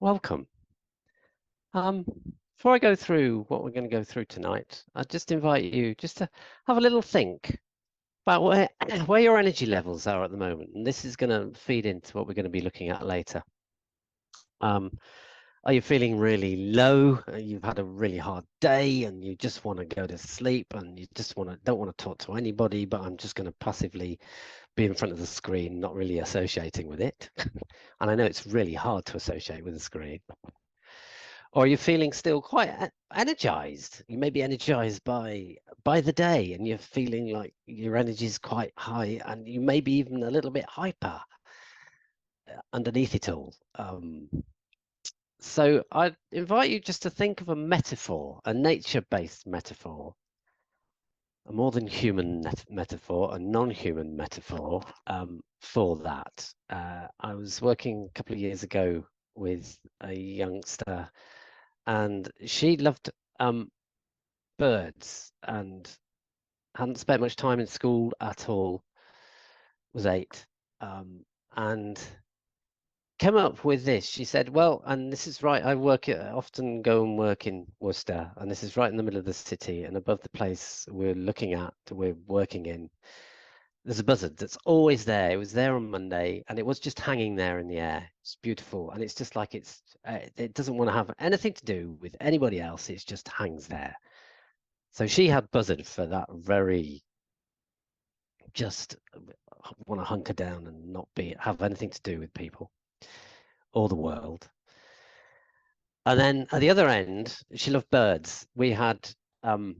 Welcome. Before I go through what we're going to go through tonight, I just invite you just to have a little think about where your energy levels are at the moment. And this is going to feed into what we're going to be looking at later. Are you feeling really low? You've had a really hard day and you just want to go to sleep and you just don't want to talk to anybody, but I'm just going to passively be in front of the screen, not really associating with it. And I know it's really hard to associate with the screen. Or are you feeling still quite energized? You may be energized by the day and you're feeling like your energy is quite high and you may be even a little bit hyper underneath it all. So I invite you just to think of a metaphor, a nature-based metaphor, a more than human metaphor, a non-human metaphor for that. I was working a couple of years ago with a youngster and she loved birds and hadn't spent much time in school at all, was 8, and came up with this. She said, well, and this is right, I often go and work in Worcester, and this is right in the middle of the city, and above the place we're working in, there's a buzzard that's always there. It was there on Monday, and it was just hanging there in the air. It's beautiful, and it's just like it doesn't want to have anything to do with anybody else. It just hangs there. So she had buzzard for that very, just want to hunker down and not have anything to do with people or the world. And then at the other end, she loved birds. We had the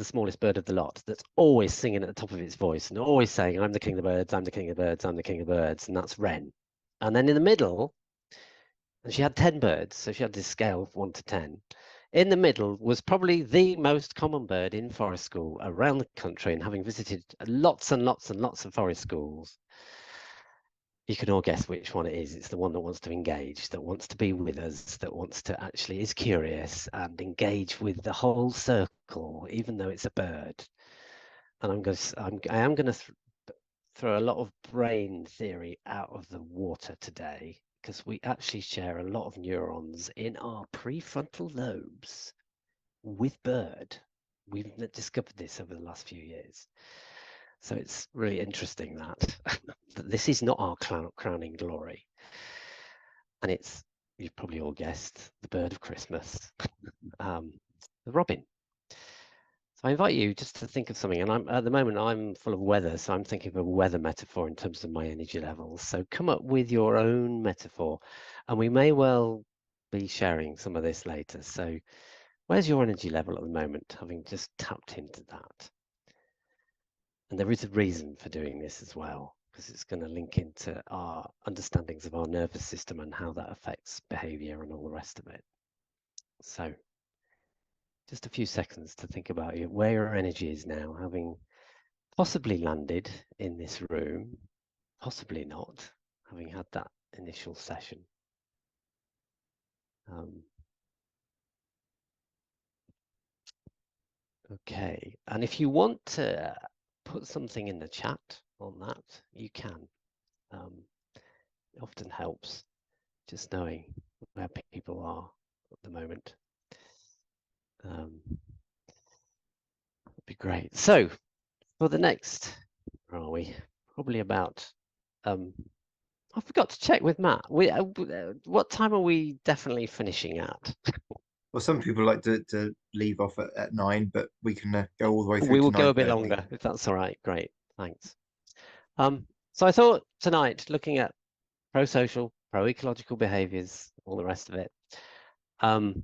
smallest bird of the lot that's always singing at the top of its voice and always saying, I'm the king of the birds, I'm the king of the birds, I'm the king of the birds, and that's Wren. And then in the middle, and she had 10 birds, so she had this scale of 1 to 10. In the middle was probably the most common bird in forest school around the country, and having visited lots and lots and lots of forest schools, you can all guess which one it is. It's the one that wants to engage, that wants to be with us, that wants to actually is curious and engage with the whole circle, even though it's a bird. And I am going to throw a lot of brain theory out of the water today, because we actually share a lot of neurons in our prefrontal lobes with bird. We've discovered this over the last few years. So it's really interesting that this is not our crowning glory. And it's, you've probably all guessed, the bird of Christmas, the robin. So I invite you just to think of something, and at the moment I'm full of weather, so I'm thinking of a weather metaphor in terms of my energy levels. So come up with your own metaphor, and we may well be sharing some of this later. So where's your energy level at the moment, having just tapped into that? And there is a reason for doing this as well, because it's going to link into our understandings of our nervous system and how that affects behavior and all the rest of it. So just a few seconds to think about where your energy is now, having possibly landed in this room, possibly not, having had that initial session. Okay, and if you want to put something in the chat on that, you can. It often helps just knowing where people are at the moment. That'd be great. So for the next, where are we? Probably about, I forgot to check with Matt. What time are we definitely finishing at? Well, some people like to leave off at 9, but we can go all the way through We to will go a bit 9:30. longer, if that's all right. Great, thanks. So I thought tonight, looking at pro-social, pro-ecological behaviours, all the rest of it, I'm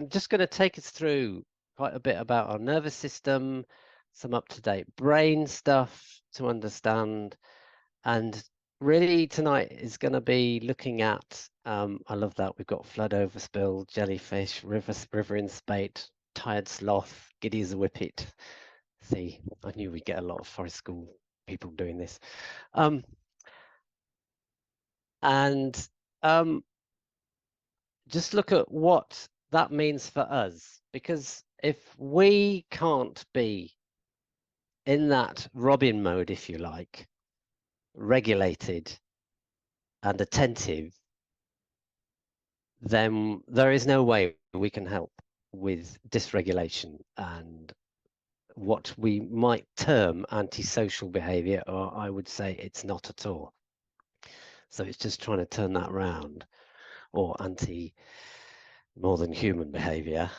just going to take us through quite a bit about our nervous system, some up-to-date brain stuff to understand, and really tonight is going to be looking at, I love that, we've got flood overspill, jellyfish, river in spate, tired sloth, giddy as a whippet. See, I knew we'd get a lot of forest school people doing this. Just look at what that means for us, because if we can't be in that Robin mode, if you like, regulated, and attentive, then there is no way we can help with dysregulation and what we might term antisocial behavior, or I would say it's not at all. So it's just trying to turn that around, or anti more than human behavior.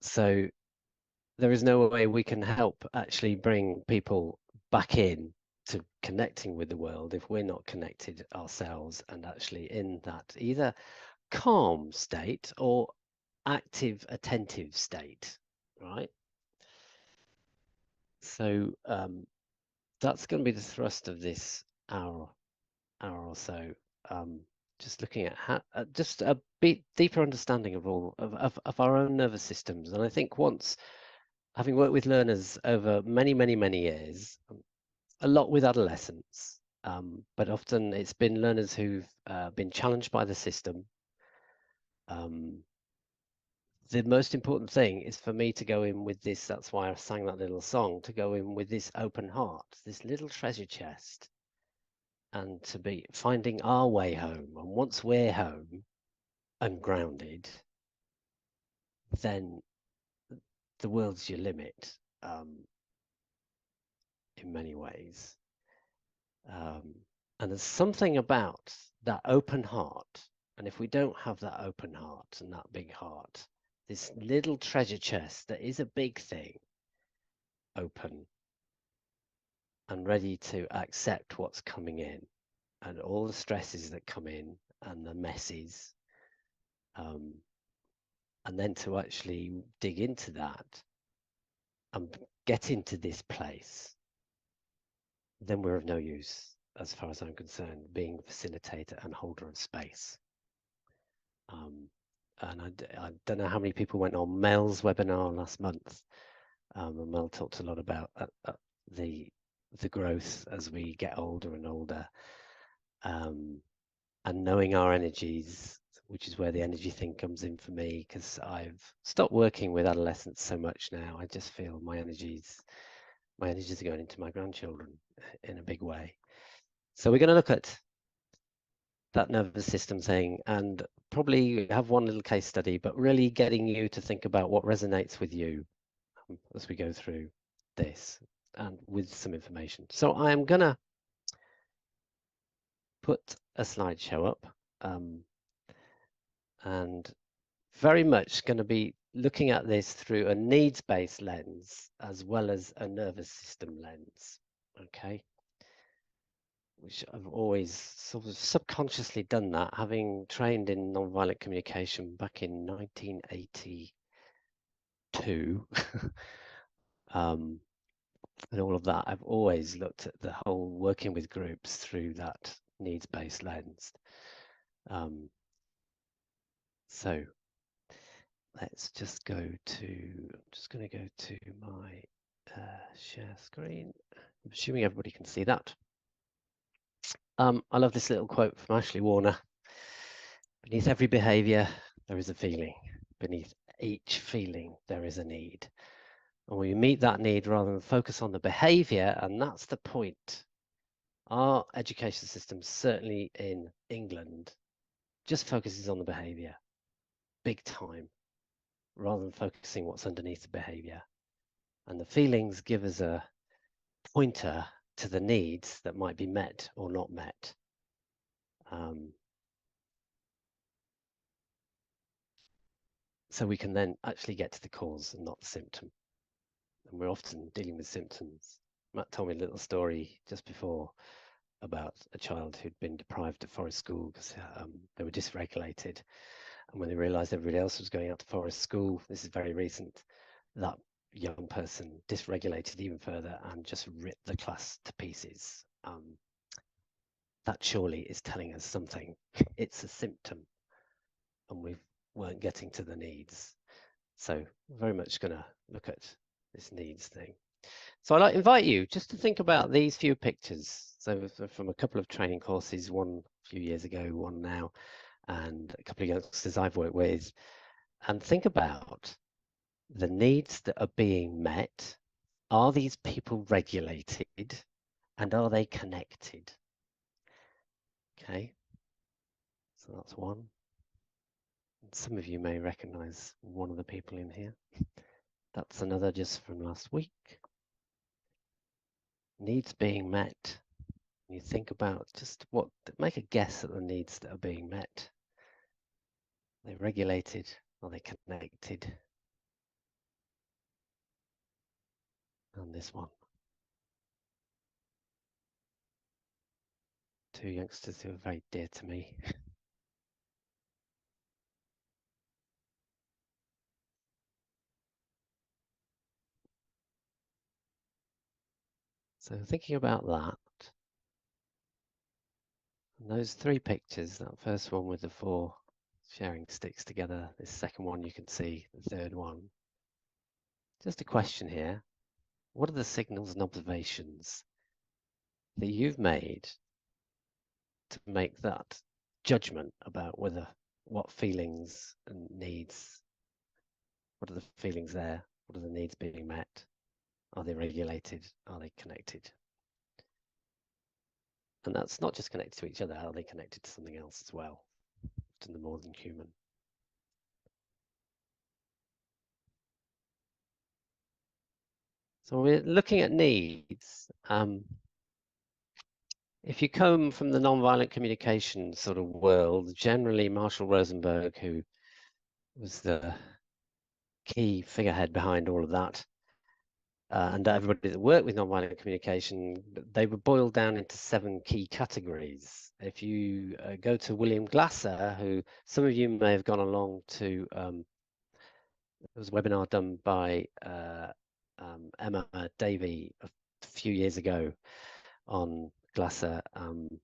So there is no way we can help actually bring people back in to connecting with the world if we're not connected ourselves and actually in that either calm state or active attentive state, right? So that's going to be the thrust of this hour or so. Just looking at how, just a bit deeper understanding of all of our own nervous systems. And I think once, having worked with learners over many years, a lot with adolescents, but often it's been learners who've been challenged by the system. The most important thing is for me to go in with this, that's why I sang that little song, to go in with this open heart, this little treasure chest, and to be finding our way home. And once we're home and grounded, then the world's your limit, in many ways. And there's something about that open heart. And if we don't have that open heart and that big heart, this little treasure chest that is a big thing, open and ready to accept what's coming in and all the stresses that come in and the messes, and then to actually dig into that and get into this place, then we're of no use as far as I'm concerned, being facilitator and holder of space. And I don't know how many people went on Mel's webinar last month, and Mel talked a lot about the growth as we get older and older, and knowing our energies, which is where the energy thing comes in for me, because I've stopped working with adolescents so much now. I just feel my energies are going into my grandchildren in a big way. So we're going to look at that nervous system thing and probably have one little case study, but really getting you to think about what resonates with you as we go through this and with some information. So I am going to put a slideshow up, and very much going to be looking at this through a needs-based lens as well as a nervous system lens, okay? Which I've always sort of subconsciously done that, having trained in nonviolent communication back in 1982. And all of that, I've always looked at the whole working with groups through that needs-based lens. So let's just go to, I'm just going to go to my share screen. I'm assuming everybody can see that. I love this little quote from Ashley Warner. Beneath every behavior, there is a feeling. Beneath each feeling, there is a need. And we meet that need rather than focus on the behavior, and that's the point. Our education system, certainly in England, just focuses on the behavior, big time, rather than focusing what's underneath the behavior. And the feelings give us a pointer to the needs that might be met or not met. So we can then actually get to the cause and not the symptom. And we're often dealing with symptoms. Matt told me a little story just before about a child who'd been deprived of forest school because they were dysregulated. And when they realized everybody else was going out to forest school, this is very recent, that young person dysregulated even further and just ripped the class to pieces. That surely is telling us something. It's a symptom, and we weren't getting to the needs. So very much going to look at this needs thing. So I'd like to invite you just to think about these few pictures. So from a couple of training courses, one a few years ago, one now, and a couple of youngsters I've worked with, and think about the needs that are being met. Are these people regulated? And are they connected? Okay, so that's one. Some of you may recognize one of the people in here. That's another just from last week. Needs being met. You think about just make a guess at the needs that are being met. Are they regulated? Are they connected? And this one. Two youngsters who are very dear to me. So thinking about that, and those three pictures, that first one with the four sharing sticks together, this second one you can see, the third one. Just a question here. What are the signals and observations that you've made to make that judgment about what feelings and needs, what are the feelings there? What are the needs being met? Are they regulated? Are they connected? And that's not just connected to each other, are they connected to something else as well, to the more than human? So we're looking at needs. If you come from the nonviolent communication sort of world, generally Marshall Rosenberg, who was the key figurehead behind all of that, and everybody that worked with nonviolent communication, they were boiled down into 7 key categories. If you go to William Glasser, who some of you may have gone along to, there was a webinar done by Emma Davey a few years ago on Glasser and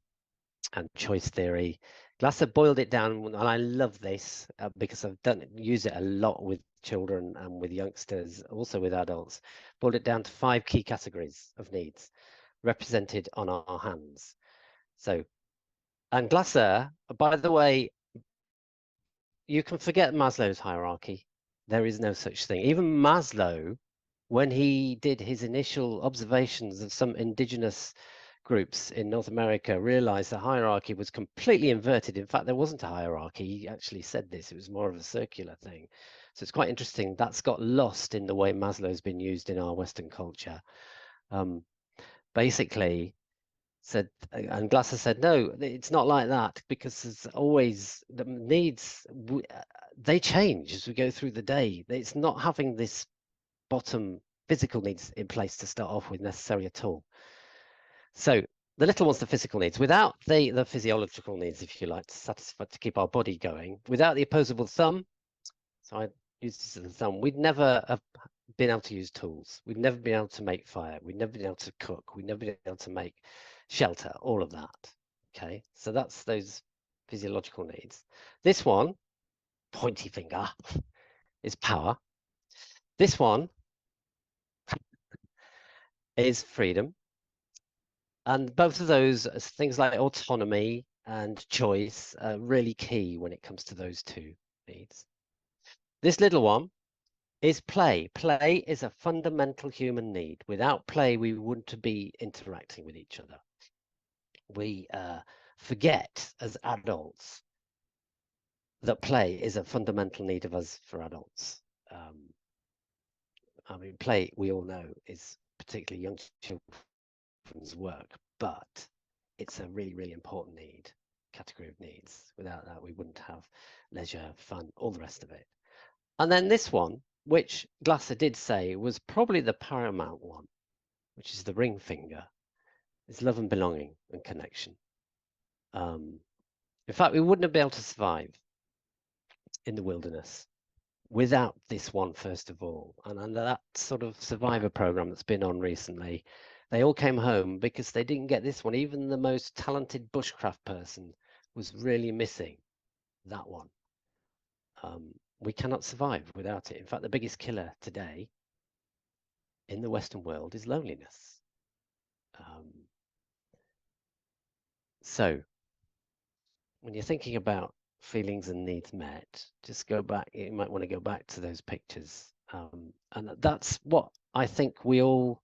choice theory. Glasser boiled it down, and I love this because I've use it a lot with children and with youngsters, also with adults. Boiled it down to 5 key categories of needs represented on our hands. So, and Glasser, by the way, you can forget Maslow's hierarchy. There is no such thing. Even Maslow, when he did his initial observations of some indigenous groups in North America, realized the hierarchy was completely inverted. In fact, there wasn't a hierarchy. He actually said this. It was more of a circular thing. So it's quite interesting. That's got lost in the way Maslow's been used in our Western culture. Basically, said, and Glasser said, no, it's not like that, because there's always the needs, they change as we go through the day. It's not having this bottom physical needs in place to start off with necessary at all. So the little one's the physical needs. Without the physiological needs, if you like, to satisfy, to keep our body going, without the opposable thumb, so I use this as a thumb, we'd never have been able to use tools. We'd never been able to make fire. We'd never been able to cook. We'd never been able to make shelter, all of that. Okay, so that's those physiological needs. This one, pointy finger, is power. This one is freedom. And both of those things like autonomy and choice are really key when it comes to those two needs. This little one is play. Play is a fundamental human need. Without play, we wouldn't be interacting with each other. We forget as adults that play is a fundamental need of us for adults. I mean, play, we all know, is particularly young children's work, but it's a really, really important category of needs. Without that, we wouldn't have leisure, fun, all the rest of it. And then this one, which Glasser did say was probably the paramount one, which is the ring finger, is love and belonging and connection. In fact, we wouldn't have been able to survive in the wilderness without this one, first of all. And under that sort of survivor program that's been on recently, they all came home because they didn't get this one. Even the most talented bushcraft person was really missing that one. We cannot survive without it. In fact, the biggest killer today in the Western world is loneliness. So when you're thinking about feelings and needs met, just go back. You might want to go back to those pictures. And that's what I think we all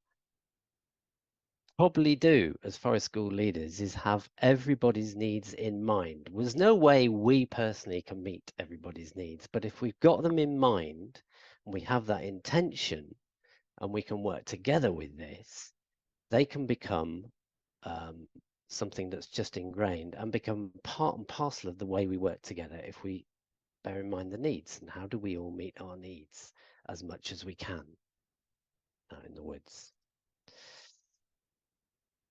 probably do as forest school leaders is have everybody's needs in mind. There's no way we personally can meet everybody's needs, but if we've got them in mind and we have that intention and we can work together with this, they can become something that's just ingrained and become part and parcel of the way we work together if we bear in mind the needs and how do we all meet our needs as much as we can out in the woods.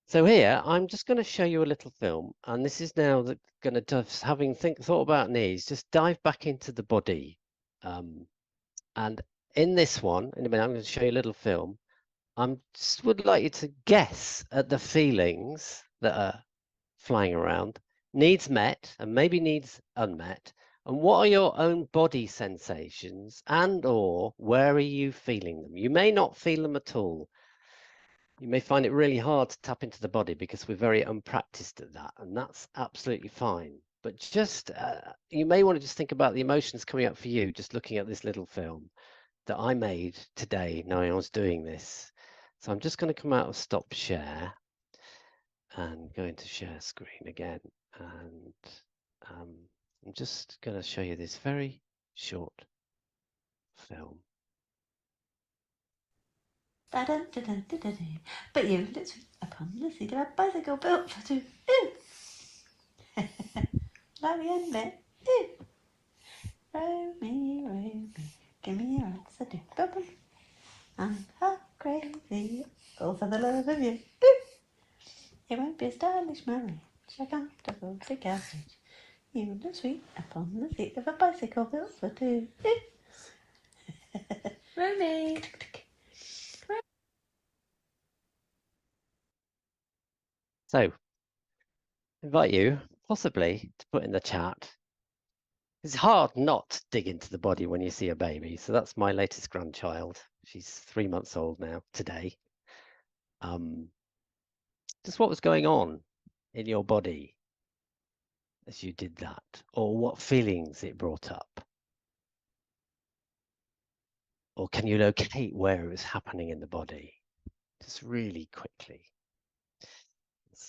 So here, I'm just going to show you a little film, and this is now going to, having thought about needs, just dive back into the body. And in this one, in a minute, I'm going to show you a little film. I just would like you to guess at the feelings that are flying around, needs met and maybe needs unmet, and what are your own body sensations and or where are you feeling them? You may not feel them at all. You may find it really hard to tap into the body because we're very unpracticed at that, and that's absolutely fine. But just, you may want to just think about the emotions coming up for you, just looking at this little film that I made today, knowing I was doing this. So I'm just going to come out of stop share and go into share screen again. And I'm just going to show you this very short film. But you looked upon the seat of a bicycle built for two. Love you and bit. Row me, give me your answer to bubble. I'm half crazy, all for the love of you. It won't be a stylish marriage, I can't afford the carriage. You look sweet upon the seat of a bicycle built for two. Row. So I invite you possibly to put in the chat. It's hard not to dig into the body when you see a baby. So that's my latest grandchild. She's 3 months old now today. Just what was going on in your body as you did that, or what feelings it brought up? Or can you locate where it was happening in the body? Just really quickly.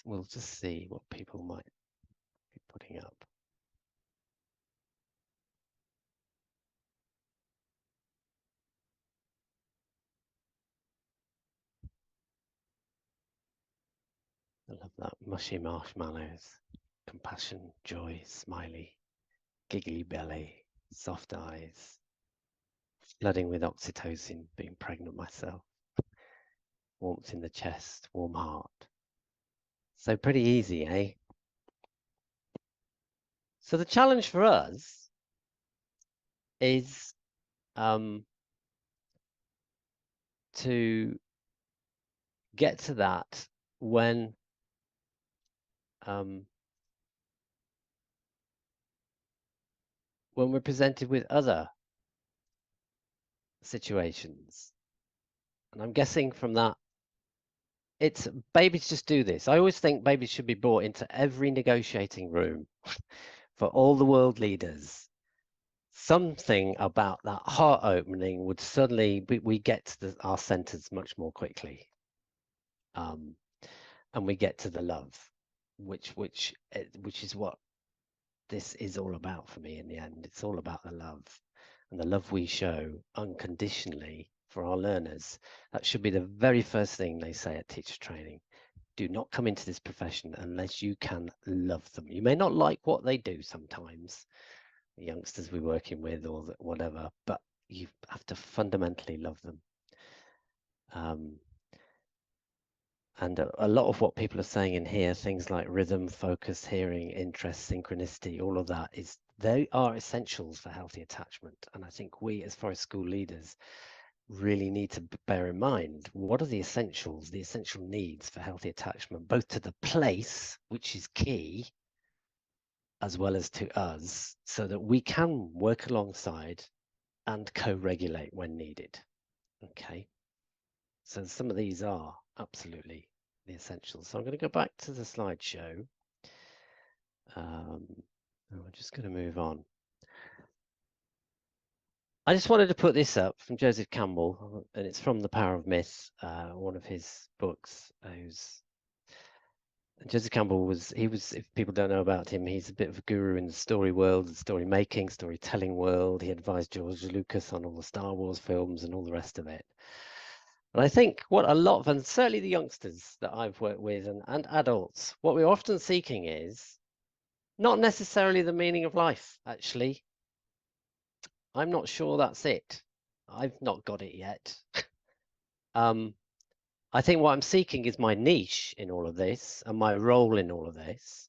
We'll just see what people might be putting up. I love that. Mushy marshmallows, compassion, joy, smiley, giggly belly, soft eyes, flooding with oxytocin, being pregnant myself, warmth in the chest, warm heart. So pretty easy, eh? So the challenge for us is to get to that when we're presented with other situations. And I'm guessing from that, it's babies just do this. I always think babies should be brought into every negotiating room for all the world leaders. Something about that heart opening would suddenly, we get to our centers much more quickly. And we get to the love, which is what this is all about for me in the end. It's all about the love and the love we show unconditionally for our learners. That should be the very first thing they say at teacher training. Do not come into this profession unless you can love them. You may not like what they do sometimes, the youngsters we're working with or whatever, but you have to fundamentally love them. And a lot of what people are saying in here, things like rhythm, focus, hearing, interest, synchronicity, all of that they are essentials for healthy attachment. And I think we as forest school leaders really need to bear in mind, what are the essentials, the essential needs for healthy attachment, both to the place, which is key, as well as to us, so that we can work alongside and co-regulate when needed. Okay. So some of these are absolutely the essentials. So I'm going to go back to the slideshow. We're just going to move on. I just wanted to put this up from Joseph Campbell, and it's from The Power of Myth, one of his books, who's Joseph Campbell was, if people don't know about him, he's a bit of a guru in the story world, the story making, storytelling world. He advised George Lucas on all the Star Wars films and all the rest of it. But I think what a lot of, and certainly the youngsters that I've worked with and adults, what we're often seeking is not necessarily the meaning of life, actually. I'm not sure that's it. I've not got it yet. I think what I'm seeking is my niche in all of this and my role in all of this.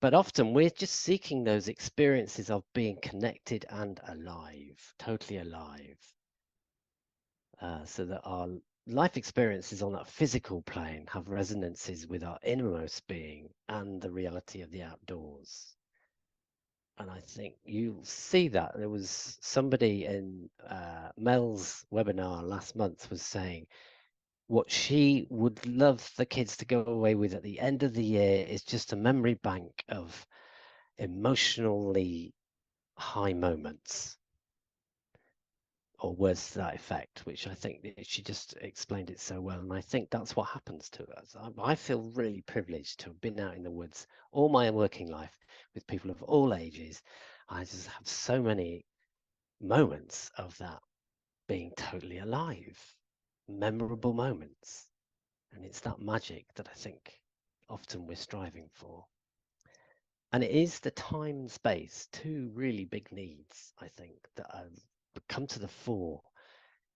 But often we're just seeking those experiences of being connected and alive, totally alive. So that our life experiences on that physical plane have resonances with our innermost being and the reality of the outdoors. And I think you'll see that. There was somebody in Mel's webinar last month was saying what she would love the kids to go away with at the end of the year is just a memory bank of emotionally high moments, or words to that effect, which I think she just explained it so well. And I think that's what happens to us. I feel really privileged to have been out in the woods all my working life with people of all ages. I just have so many moments of that being totally alive, memorable moments. And it's that magic that I think often we're striving for. And it is the time and space, two really big needs, I think, that have come to the fore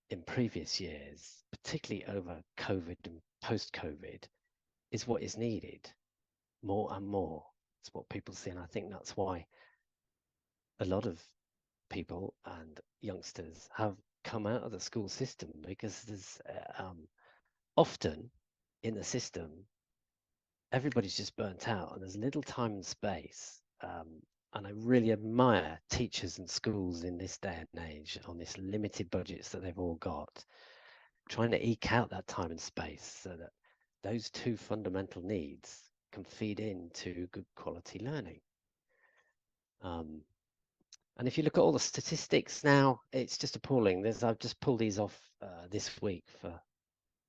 in previous years, particularly over COVID and post-COVID, is what is needed more and more. It's what people see. And I think that's why a lot of people and youngsters have come out of the school system, because there's often in the system, everybody's just burnt out and there's little time and space. And I really admire teachers and schools in this day and age on this limited budgets that they've all got, trying to eke out that time and space so that those two fundamental needs can feed into good quality learning. And if you look at all the statistics now, it's just appalling. I've just pulled these off this week for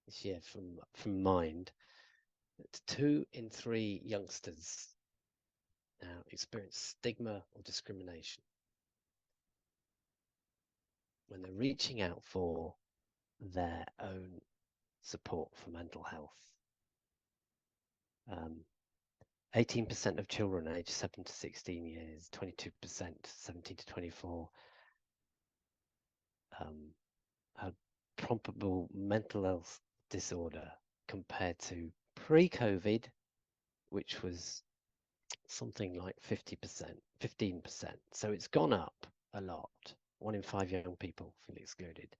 this year from Mind. It's 2 in 3 youngsters now experience stigma or discrimination when they're reaching out for their own support for mental health. 18% of children aged 7 to 16 years, 22% 17 to 24 had probable mental health disorder, compared to pre-COVID, which was something like 50%, 15%. So it's gone up a lot. 1 in 5 young people feel excluded.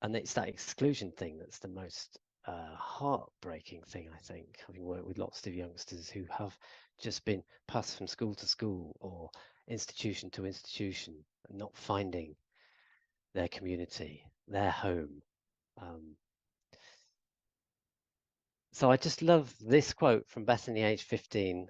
And it's that exclusion thing that's the most heartbreaking thing, I think, having worked with lots of youngsters who have just been passed from school to school or institution to institution and not finding their community, their home. So I just love this quote from Bethany, age 15.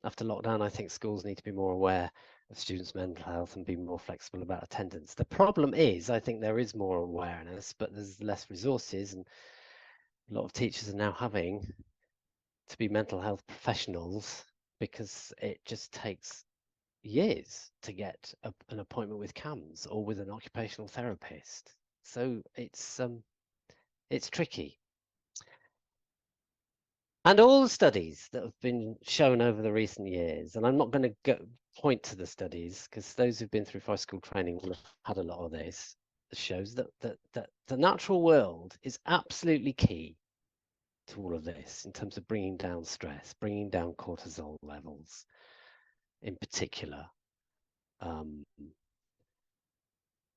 After lockdown, I think schools need to be more aware of students' mental health and be more flexible about attendance. The problem is, I think there is more awareness, but there's less resources, and a lot of teachers are now having to be mental health professionals because it just takes years to get an appointment with CAMS or with an occupational therapist. So it's tricky. And all the studies that have been shown over the recent years, and I'm not going to point to the studies because those who've been through fire school training will have had a lot of this, shows that the natural world is absolutely key to all of this in terms of bringing down stress, bringing down cortisol levels in particular.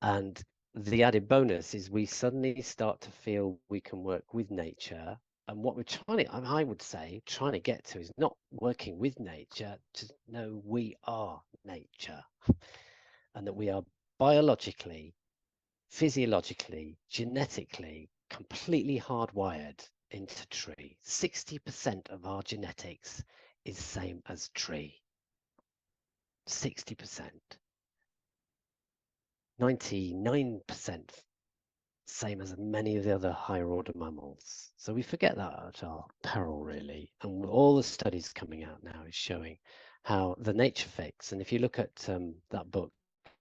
And the added bonus is we suddenly start to feel we can work with nature. And what we're I would say, trying to get to is not working with nature, to know we are nature and that we are biologically, physiologically, genetically, completely hardwired into tree. 60% of our genetics is same as tree. 60%. 99% same as many of the other higher order mammals. So we forget that at our peril, really. And all the studies coming out now is showing how the nature fix, and if you look at that book,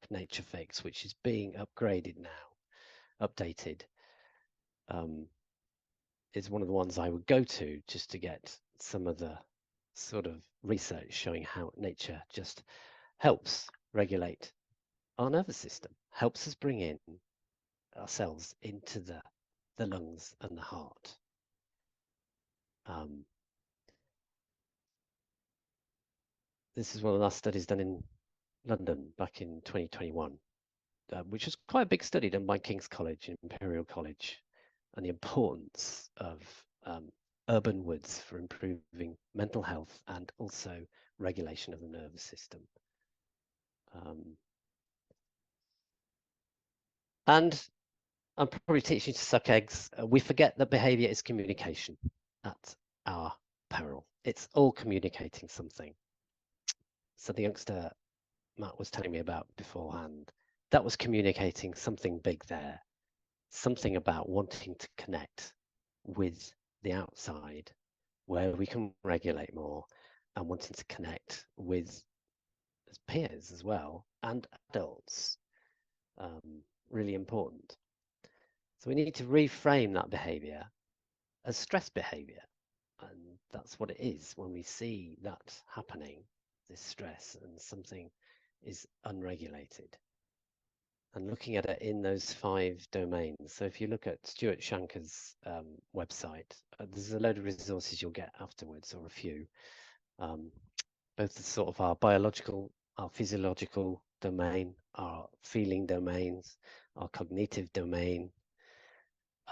Nature Fix, which is being upgraded now, updated, is one of the ones I would go to just to get some of the sort of research showing how nature just helps regulate our nervous system, helps us bring in ourselves into the lungs and the heart. This is one of the last studies done in London back in 2021, which was quite a big study done by King's College, Imperial College, and the importance of urban woods for improving mental health and also regulation of the nervous system. And I'm probably teaching you to suck eggs. We forget that behavior is communication at our peril. It's all communicating something. So the youngster Matt was telling me about beforehand, that was communicating something big there, something about wanting to connect with the outside where we can regulate more, and wanting to connect with peers as well and adults. Really important. So we need to reframe that behavior as stress behavior, and that's what it is when we see that happening, this stress, and something is unregulated, and looking at it in those 5 domains. So if you look at Stuart Shanker's website, there's a load of resources you'll get afterwards, or a few, both the sort of our biological, our physiological domain, our feeling domains, our cognitive domain,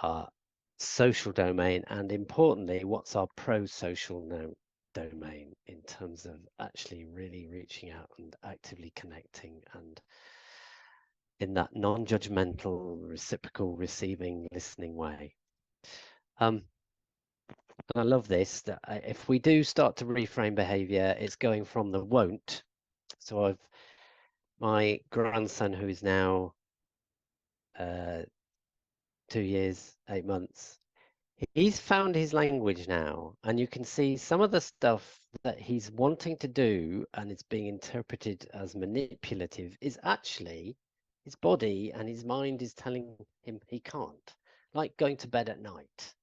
our social domain, and importantly, what's our pro-social domain in terms of actually really reaching out and actively connecting, and in that non-judgmental, reciprocal, receiving, listening way. And I love this, that if we do start to reframe behavior, it's going from the won't. So my grandson, who is now 2 years, 8 months, he's found his language now, and you can see some of the stuff that he's wanting to do and it's being interpreted as manipulative is actually his body and his mind is telling him he can't, like going to bed at night.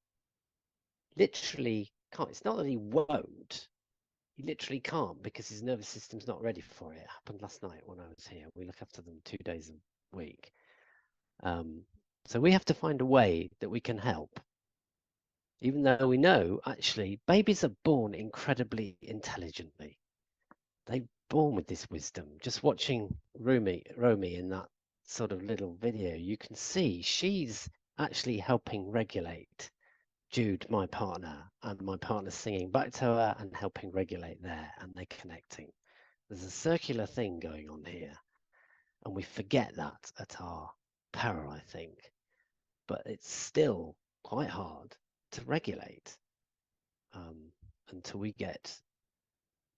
Literally can't. It's not that he won't, he literally can't, because his nervous system's not ready for it. It happened last night when I was here. We look after them 2 days a week. So we have to find a way that we can help, even though we know actually babies are born incredibly intelligently. They're born with this wisdom. Just watching Romy in that sort of little video, you can see she's actually helping regulate Jude, my partner, and my partner singing back to her and helping regulate there, and they're connecting. There's a circular thing going on here, and we forget that at our peril, I think. But it's still quite hard to regulate until we get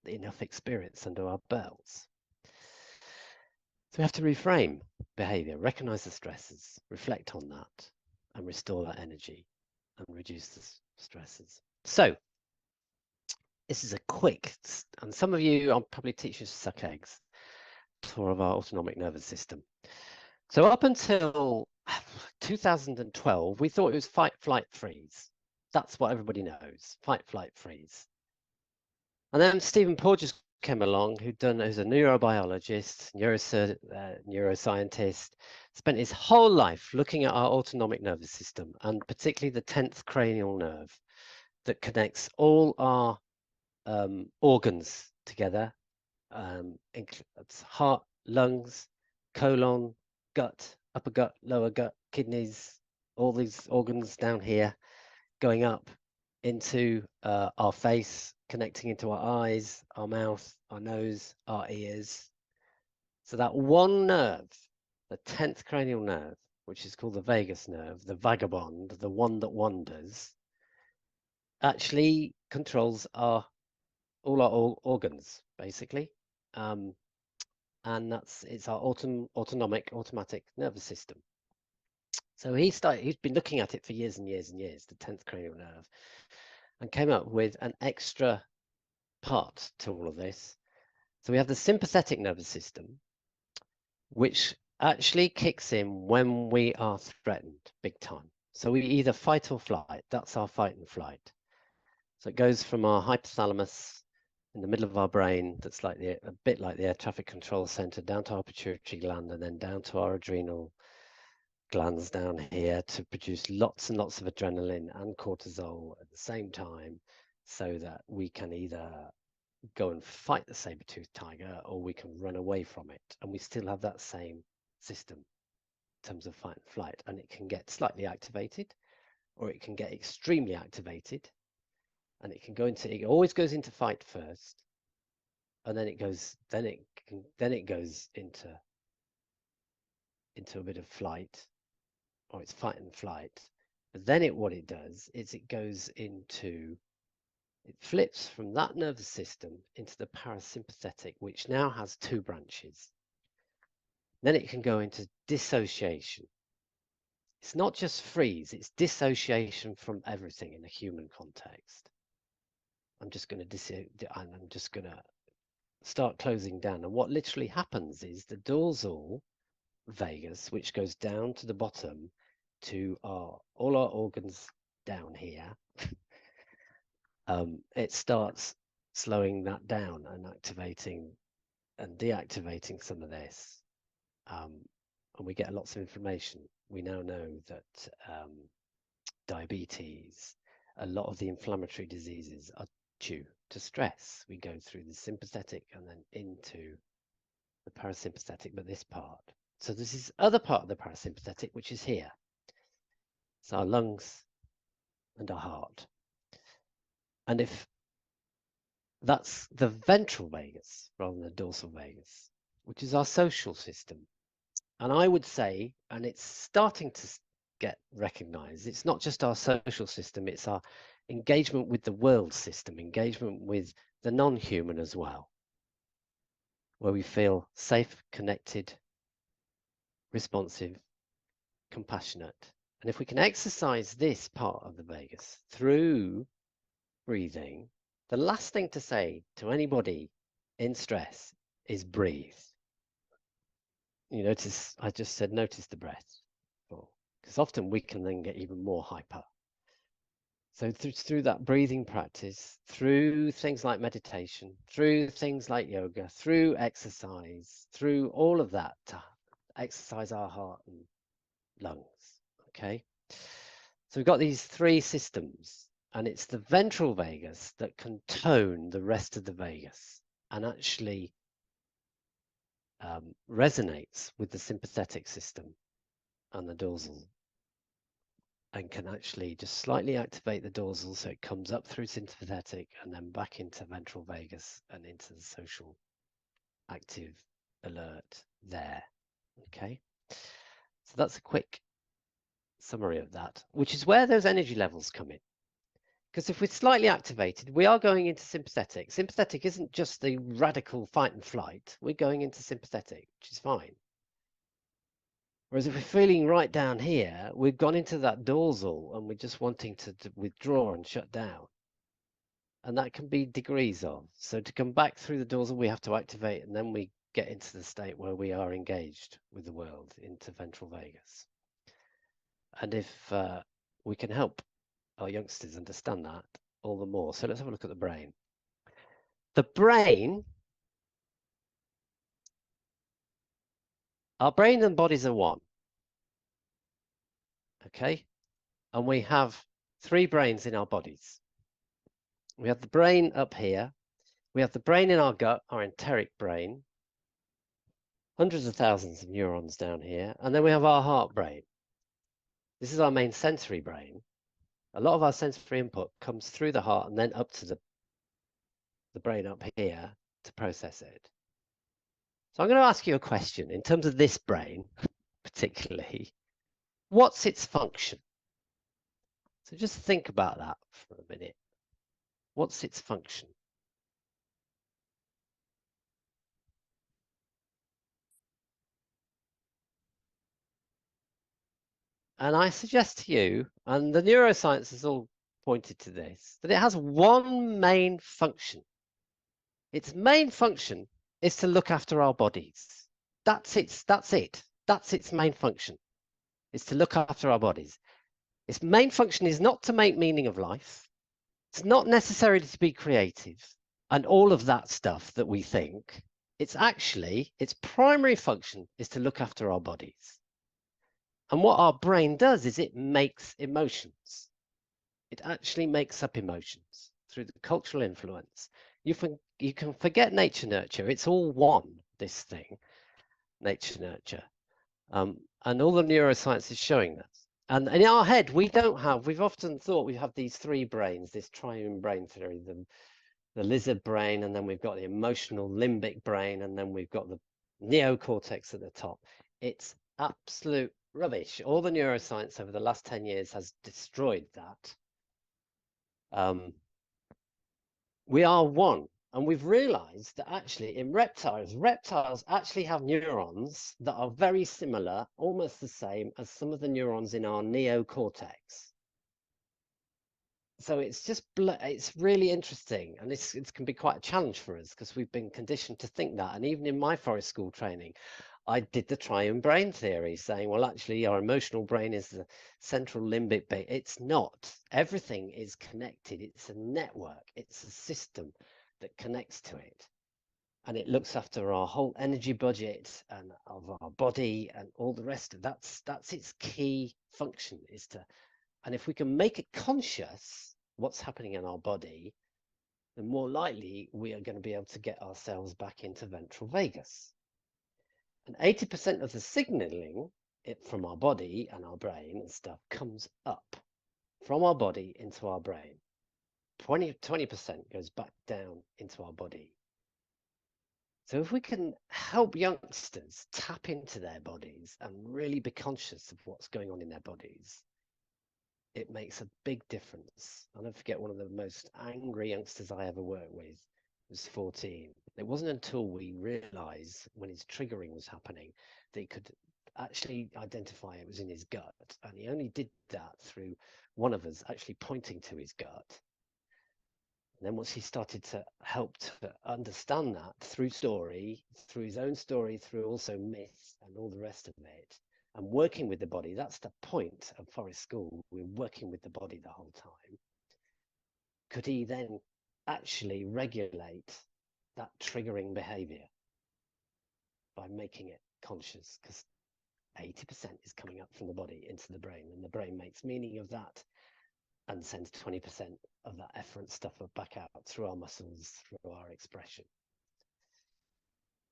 enough experience under our belts. So we have to reframe behavior, recognize the stresses, reflect on that, and restore that energy and reduce the stresses. So this is a quick, and some of you, I'll probably teach you to suck eggs, tour of our autonomic nervous system. So up until 2012, we thought it was fight, flight, freeze. That's what everybody knows, fight, flight, freeze. And then Stephen Porges came along, who's a neurobiologist, neuroscientist, spent his whole life looking at our autonomic nervous system, and particularly the 10th cranial nerve that connects all our organs together. It's heart, lungs, colon, gut, upper gut, lower gut, kidneys, all these organs down here going up into our face, connecting into our eyes, our mouth, our nose, our ears. So that one nerve, the 10th cranial nerve, which is called the vagus nerve, the vagabond, the one that wanders, actually controls all our organs, basically. And it's our automatic nervous system. So he's been looking at it for years and years and years, the 10th cranial nerve, and came up with an extra part to all of this. So we have the sympathetic nervous system, which actually kicks in when we are threatened big time. So we either fight or flight. That's our fight and flight. So it goes from our hypothalamus in the middle of our brain, that's like a bit like the air traffic control center, down to our pituitary gland, and then down to our adrenal glands down here to produce lots and lots of adrenaline and cortisol at the same time, so that we can either go and fight the saber-toothed tiger or we can run away from it. And we still have that same system in terms of fight and flight, and it can get slightly activated or it can get extremely activated, and it can go into, it always goes into fight first, and then it goes into a bit of flight, or it's fight and flight. But then what it does is it flips from that nervous system into the parasympathetic, which now has 2 branches. Then it can go into dissociation. It's not just freeze, it's dissociation from everything in a human context. I'm just going to start closing down. And what literally happens is the dorsal vagus, which goes down to the bottom to all our organs down here, it starts slowing that down and activating and deactivating some of this. And we get lots of information. We now know that diabetes, a lot of the inflammatory diseases are due to stress. We go through the sympathetic and then into the parasympathetic, but this part. So there's this other part of the parasympathetic, which is here. It's our lungs and our heart. And if that's the ventral vagus rather than the dorsal vagus, which is our social system. And I would say, and it's starting to get recognized, it's not just our social system, it's our engagement with the world system, engagement with the non-human as well, where we feel safe, connected, responsive, compassionate. And if we can exercise this part of the vagus through breathing, the last thing to say to anybody in stress is breathe. You notice, I just said, notice the breath, because often we can then get even more hyper. So through that breathing practice, through things like meditation, through things like yoga, through exercise, through all of that, to exercise our heart and lungs, okay? So we've got these 3 systems, and it's the ventral vagus that can tone the rest of the vagus and actually resonates with the sympathetic system and the dorsal, and can actually just slightly activate the dorsal so it comes up through sympathetic and then back into ventral vagus and into the social active alert there. Okay, so that's a quick summary of that, which is where those energy levels come in. Because if we're slightly activated, we are going into sympathetic. Sympathetic isn't just the radical fight and flight. We're going into sympathetic, which is fine. Whereas if we're feeling right down here, we've gone into that dorsal and we're just wanting to withdraw and shut down. And that can be degrees of. So to come back through the dorsal, we have to activate, and then we get into the state where we are engaged with the world, into ventral vagus. And if we can help our youngsters understand that all the more. So let's have a look at the brain. The brain, our brain and bodies are one. Okay, and we have 3 brains in our bodies. We have the brain up here, we have the brain in our gut, our enteric brain, hundreds of thousands of neurons down here, and then we have our heart brain. This is our main sensory brain. A lot of our sensory input comes through the heart and then up to the brain up here to process it. So I'm going to ask you a question in terms of this brain, particularly. What's its function? So just think about that for a minute. What's its function? And I suggest to you, and the neuroscience has all pointed to this, that it has one main function. Its main function is to look after our bodies. That's it. That's its main function. It's to look after our bodies. Its main function is not to make meaning of life. It's not necessarily to be creative and all of that stuff that we think. It's actually, its primary function is to look after our bodies. And what our brain does is it makes emotions. It actually makes up emotions through the cultural influence. You can forget nature nurture. It's all one, this thing, nature nurture. And all the neuroscience is showing that. And in our head, we've often thought we have these three brains, this triune brain theory, the lizard brain, and then we've got the emotional limbic brain, and then we've got the neocortex at the top. It's absolute rubbish. All the neuroscience over the last 10 years has destroyed that. We are one. And we've realized that actually in reptiles actually have neurons that are very similar, almost the same as some of the neurons in our neocortex. So it's really interesting, and it can be quite a challenge for us because we've been conditioned to think that. And even in my forest school training, I did the triune brain theory, saying, well, actually, our emotional brain is the central limbic brain. It's not. Everything is connected. It's a network. It's a system that connects to it. And it looks after our whole energy budget and of our body and all the rest of that's its key function is to, and if we can make it conscious what's happening in our body, then more likely we are going to be able to get ourselves back into ventral vagus. And 80% of the signaling from our body and our brain and stuff comes up from our body into our brain. 20% goes back down into our body. So if we can help youngsters tap into their bodies and really be conscious of what's going on in their bodies, it makes a big difference. I'll never forget one of the most angry youngsters I ever worked with was 14. It wasn't until we realized when his triggering was happening that he could actually identify it was in his gut. And he only did that through one of us actually pointing to his gut. And then once he started to help to understand that through story, through his own story, through also myth and all the rest of it, and working with the body, that's the point of forest school. We're working with the body the whole time. Could he then actually regulate that triggering behavior by making it conscious? Because 80% is coming up from the body into the brain, and the brain makes meaning of that and sends 20% of that efferent stuff back out through our muscles, through our expression.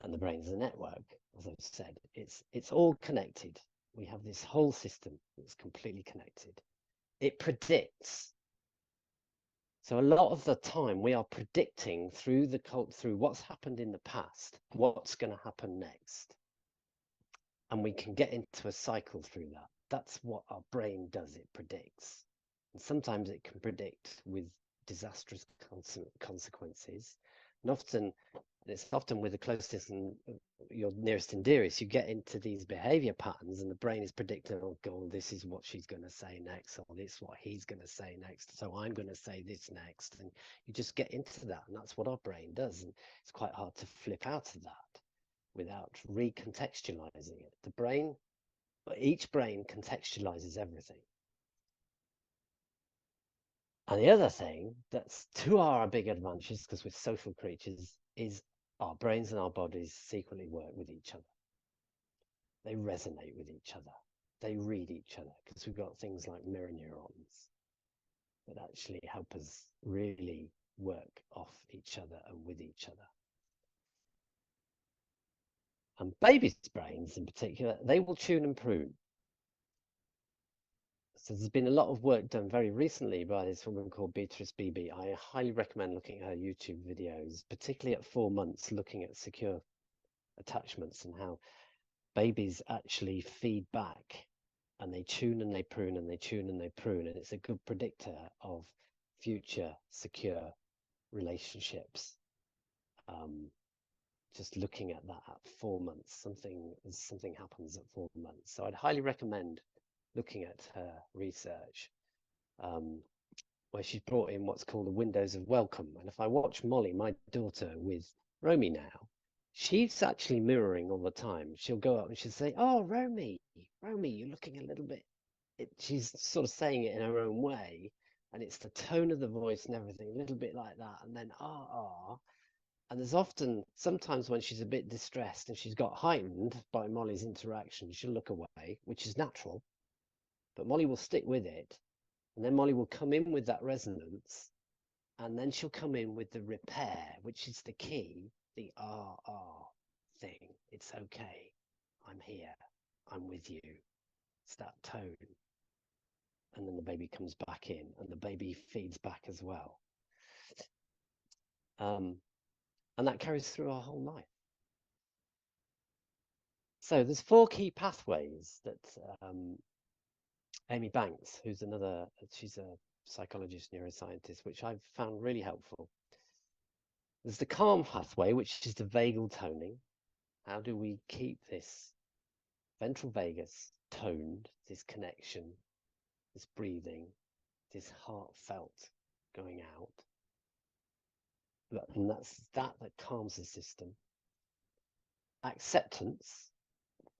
And the brain's a network, as I've said. It's all connected. We have this whole system that's completely connected. It predicts. So a lot of the time we are predicting through what's happened in the past, what's going to happen next. And we can get into a cycle through that. That's what our brain does. It predicts. And sometimes it can predict with disastrous consequences. And it's often with the closest and your nearest and dearest, you get into these behavior patterns and the brain is predicting, oh God, this is what she's going to say next, or this is what he's going to say next, so I'm going to say this next. And you just get into that, and that's what our brain does. And it's quite hard to flip out of that without recontextualizing it. Each brain contextualizes everything. And the other thing that's to our big advantages, because we're social creatures, is our brains and our bodies secretly work with each other. They resonate with each other. They read each other, because we've got things like mirror neurons that actually help us really work off each other and with each other. And babies' brains in particular, they will tune and prune. So there's been a lot of work done very recently by this woman called Beatrice Beebe. I highly recommend looking at her YouTube videos, particularly at 4 months, looking at secure attachments and how babies actually feed back, and they tune and they prune and they tune and they prune. And it's a good predictor of future secure relationships. Just looking at that at 4 months, something happens at 4 months. So I'd highly recommend looking at her research, where she's brought in what's called the windows of welcome. And if I watch Molly, my daughter, with Romy now, she's actually mirroring all the time. She'll go up and she'll say, "Oh, Romy, you're looking a little bit." She's sort of saying it in her own way, and it's the tone of the voice and everything, a little bit like that. And then and there's often, sometimes when she's a bit distressed and she's got heightened by Molly's interaction, she'll look away, which is natural, but Molly will stick with it. And then Molly will come in with that resonance, and then she'll come in with the repair, which is the key, the thing. It's okay. I'm here. I'm with you. It's that tone. And then the baby comes back in, and the baby feeds back as well. And that carries through our whole life. So there's 4 key pathways that Amy Banks, she's a psychologist, neuroscientist, which I've found really helpful. There's the calm pathway, which is the vagal toning. How do we keep this ventral vagus toned, this connection, this breathing, this heartfelt going out? And that's that calms the system. Acceptance,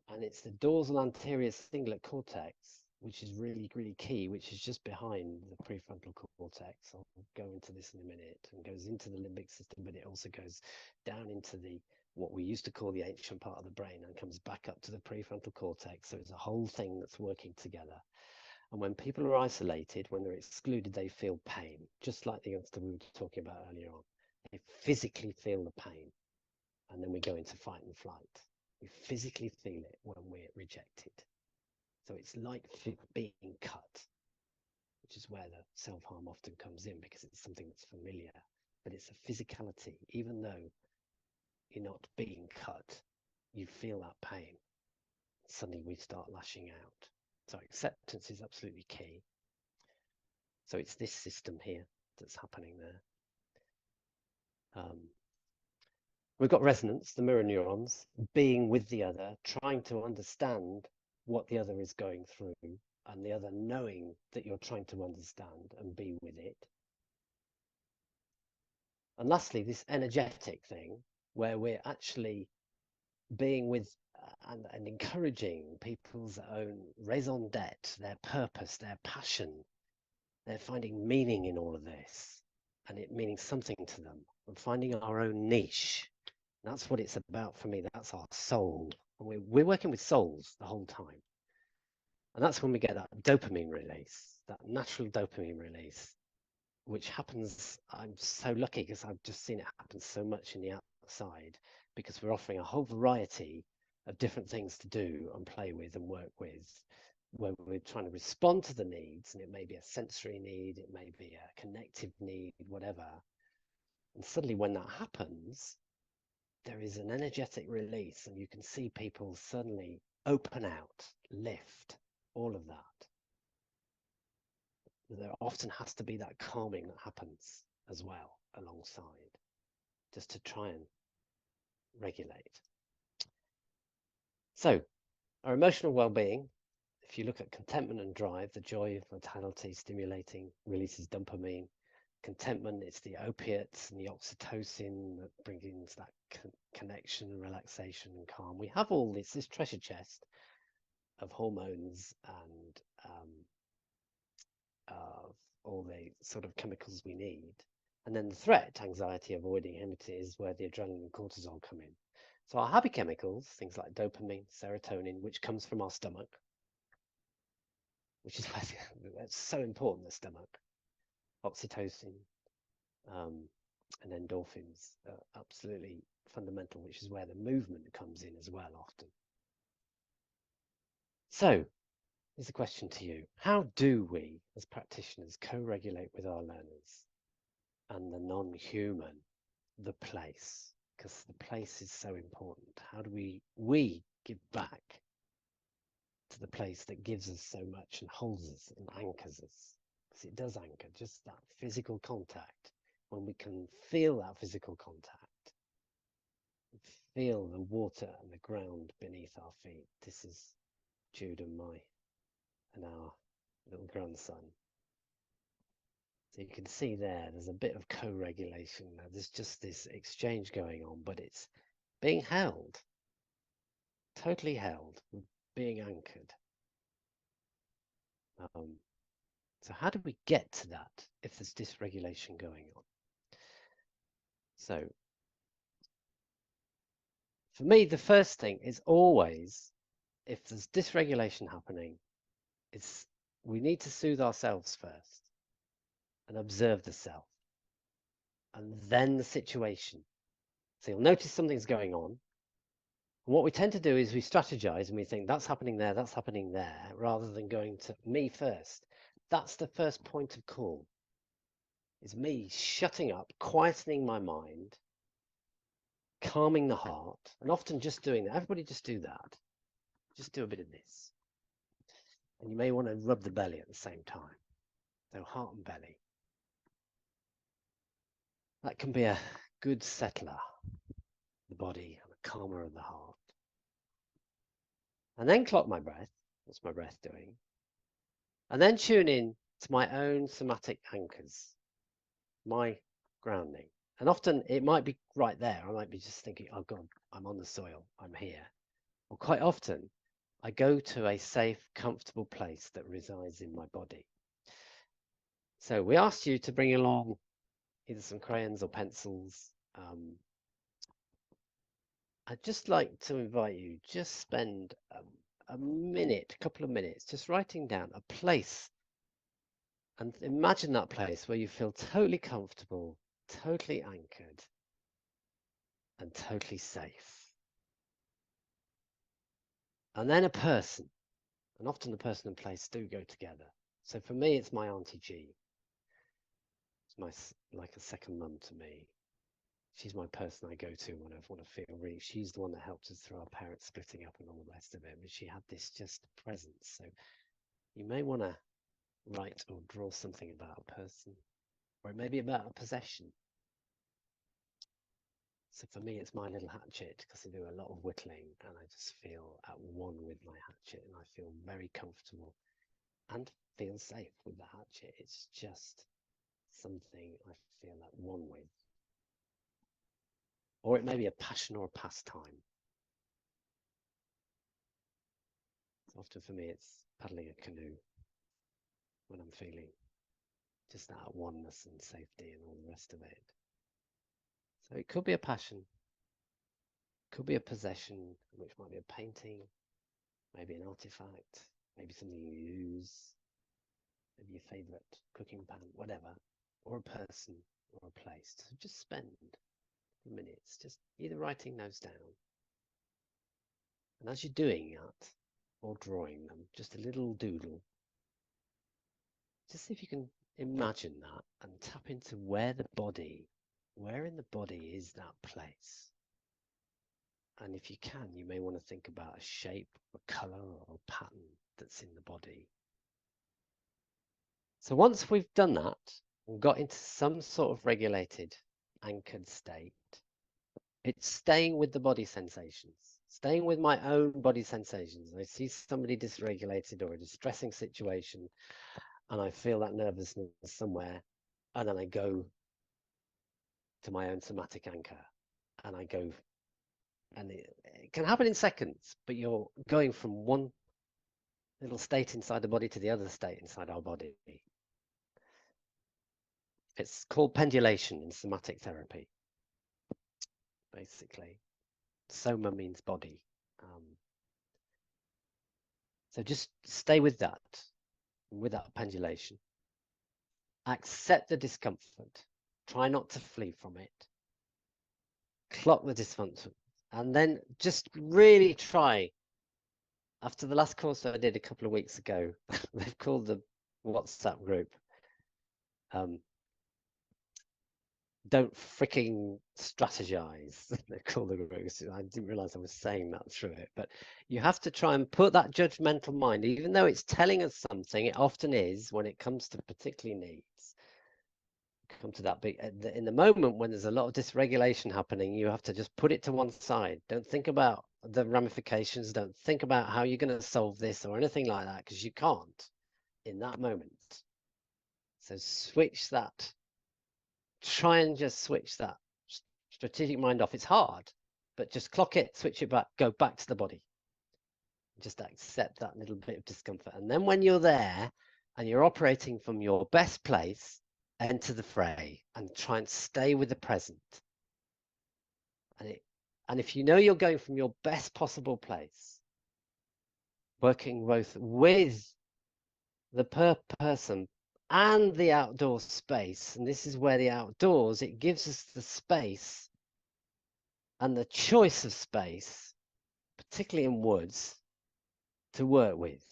and it's the dorsal anterior cingulate cortex, which is really, really key, which is just behind the prefrontal cortex. I'll go into this in a minute, and goes into the limbic system, but it also goes down into what we used to call the ancient part of the brain, and comes back up to the prefrontal cortex. So it's a whole thing that's working together. And when people are isolated, when they're excluded, they feel pain, just like the youngster we were talking about earlier on. They physically feel the pain, and then we go into fight and flight. We physically feel it when we're rejected. So it's like being cut, which is where the self-harm often comes in, because it's something that's familiar, but it's a physicality. Even though you're not being cut, you feel that pain. Suddenly we start lashing out. So acceptance is absolutely key. So it's this system here that's happening there. We've got resonance, the mirror neurons, being with the other, trying to understand what the other is going through, and the other knowing that you're trying to understand and be with it. And lastly, this energetic thing, where we're actually being with and encouraging people's own raison d'etre, their purpose, their passion. They're finding meaning in all of this, and it meaning something to them, and finding our own niche. That's what it's about for me. That's our soul. And we're working with souls the whole time. And that's when we get that dopamine release, that natural dopamine release, which happens. I'm so lucky because I've just seen it happen so much in the outside, because we're offering a whole variety of different things to do and play with and work with, where we're trying to respond to the needs. And it may be a sensory need, it may be a connective need, whatever. And suddenly when that happens, there is an energetic release, and you can see people suddenly open out, lift, all of that. There often has to be that calming that happens as well alongside, just to try and regulate. So our emotional well-being, if you look at contentment and drive, the joy, vitality, stimulating, releases dopamine. Contentment, it's the opiates and the oxytocin that brings that connection and relaxation and calm. We have all this treasure chest of hormones and all the sort of chemicals we need. And then the threat, anxiety, avoiding, enmity, is where the adrenaline and cortisol come in. So our happy chemicals, things like dopamine, serotonin, which comes from our stomach, which is why that's so important, the stomach. Oxytocin and endorphins are absolutely fundamental, which is where the movement comes in as well often. So here's a question to you. How do we, as practitioners, co-regulate with our learners and the non-human, the place? Because the place is so important. How do we give back to the place that gives us so much and holds us and anchors us? Because it does anchor, just that physical contact. When we can feel that physical contact, feel the water and the ground beneath our feet. This is Jude and my and our little grandson. So you can see there's a bit of co-regulation. Now, there's just this exchange going on, but it's being held, totally held, being anchored. So how do we get to that if there's dysregulation going on? So for me, the first thing is always, if there's dysregulation happening, we need to soothe ourselves first and observe the self, and then the situation. So you'll notice something's going on. And what we tend to do is we strategize and we think that's happening there, rather than going to me first. That's the first point of call. Is me shutting up, quietening my mind, calming the heart, and often just doing that. Everybody just do that. Just do a bit of this. And you may want to rub the belly at the same time. So heart and belly. That can be a good settler of the body and a calmer of the heart. And then clock my breath. What's my breath doing? And then tune in to my own somatic anchors, my grounding. And often it might be right there. I might be just thinking, oh God, I'm on the soil, I'm here. Or quite often, I go to a safe, comfortable place that resides in my body. So we asked you to bring along either some crayons or pencils. I'd just like to invite you, just spend a minute, a couple of minutes, just writing down a place. And imagine that place where you feel totally comfortable, totally anchored, and totally safe. And then a person, and often the person and place do go together. So for me, it's my Auntie G. It's like a second mum to me. She's my person I go to when I want to feel really. She's the one that helped us through our parents splitting up and all the rest of it. But she had this just presence. So you may want to write or draw something about a person, or it may be about a possession. So for me, it's my little hatchet, because I do a lot of whittling and I just feel at one with my hatchet, and I feel very comfortable and feel safe with the hatchet. It's just something I feel at one with. Or it may be a passion or a pastime. So often for me, it's paddling a canoe when I'm feeling just that oneness and safety and all the rest of it. So it could be a passion, could be a possession, which might be a painting, maybe an artifact, maybe something you use, maybe your favorite cooking pan, whatever, or a person or a place. So just spend minutes just either writing those down, and as you're doing that or drawing them, just a little doodle, just see if you can imagine that and tap into where in the body is that place. And if you can, you may want to think about a shape, a color, or a pattern that's in the body. So once we've done that and got into some sort of regulated, anchored state, it's staying with the body sensations, staying with my own body sensations. I see somebody dysregulated or a distressing situation, and I feel that nervousness somewhere, and then I go to my own somatic anchor, and I go, and it can happen in seconds, but you're going from one little state inside the body to the other state inside our body. It's called pendulation in somatic therapy, basically. Soma means body. So just stay with that pendulation. Accept the discomfort. Try not to flee from it. Clock the dysfunction. And then just really try. After the last course that I did a couple of weeks ago, they've called the WhatsApp group Don't Freaking Strategize. They call the group. I didn't realize I was saying that through it, but you have to try and put that judgmental mind, even though it's telling us something, it often is when it comes to particular needs. Come to that, but in the moment when there's a lot of dysregulation happening, you have to just put it to one side. Don't think about the ramifications. Don't think about how you're going to solve this or anything like that, because you can't in that moment. So switch that. Try and just switch that strategic mind off. It's hard, but just clock it, switch it back, go back to the body. Just accept that little bit of discomfort. And then when you're there and you're operating from your best place, enter the fray and try and stay with the present. And if you know you're going from your best possible place, working both with the person and the outdoor space, and this is where the outdoors, it gives us the space and the choice of space, particularly in woods, to work with,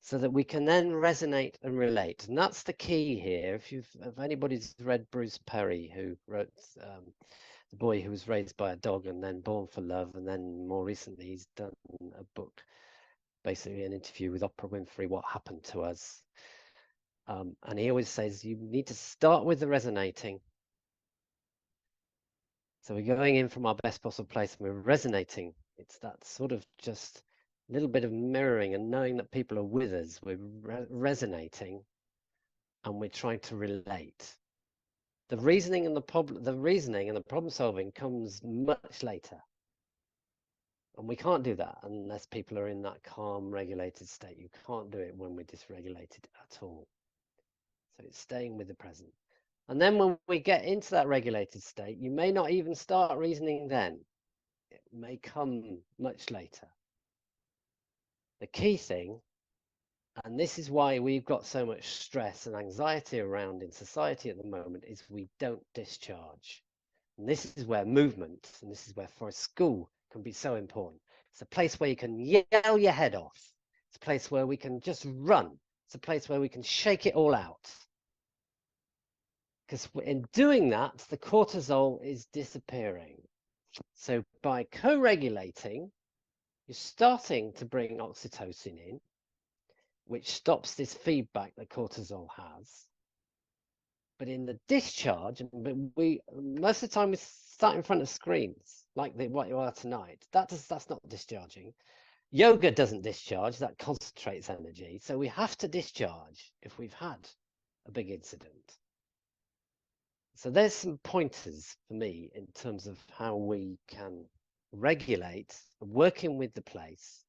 so that we can then resonate and relate. And that's the key here. If anybody's read Bruce Perry, who wrote The Boy Who Was Raised by a Dog and Then Born for Love, and then more recently he's done a book, basically an interview with Oprah Winfrey, What Happened to Us. And he always says you need to start with the resonating. So we're going in from our best possible place and we're resonating. It's that sort of just a little bit of mirroring and knowing that people are with us. We're resonating and we're trying to relate. The reasoning and the problem solving comes much later. And we can't do that unless people are in that calm, regulated state. You can't do it when we're dysregulated at all. So it's staying with the present. And then when we get into that regulated state, you may not even start reasoning then. It may come much later. The key thing, and this is why we've got so much stress and anxiety around in society at the moment, is we don't discharge. And this is where movement, and this is where forest school can be so important. It's a place where you can yell your head off. It's a place where we can just run. It's a place where we can shake it all out. Because in doing that, the cortisol is disappearing. So by co-regulating, you're starting to bring oxytocin in, which stops this feedback that cortisol has. But in the discharge, most of the time we start in front of screens, like what you are tonight. That's not discharging. Yoga doesn't discharge, that concentrates energy. So we have to discharge if we've had a big incident. So there's some pointers for me in terms of how we can regulate, working with the place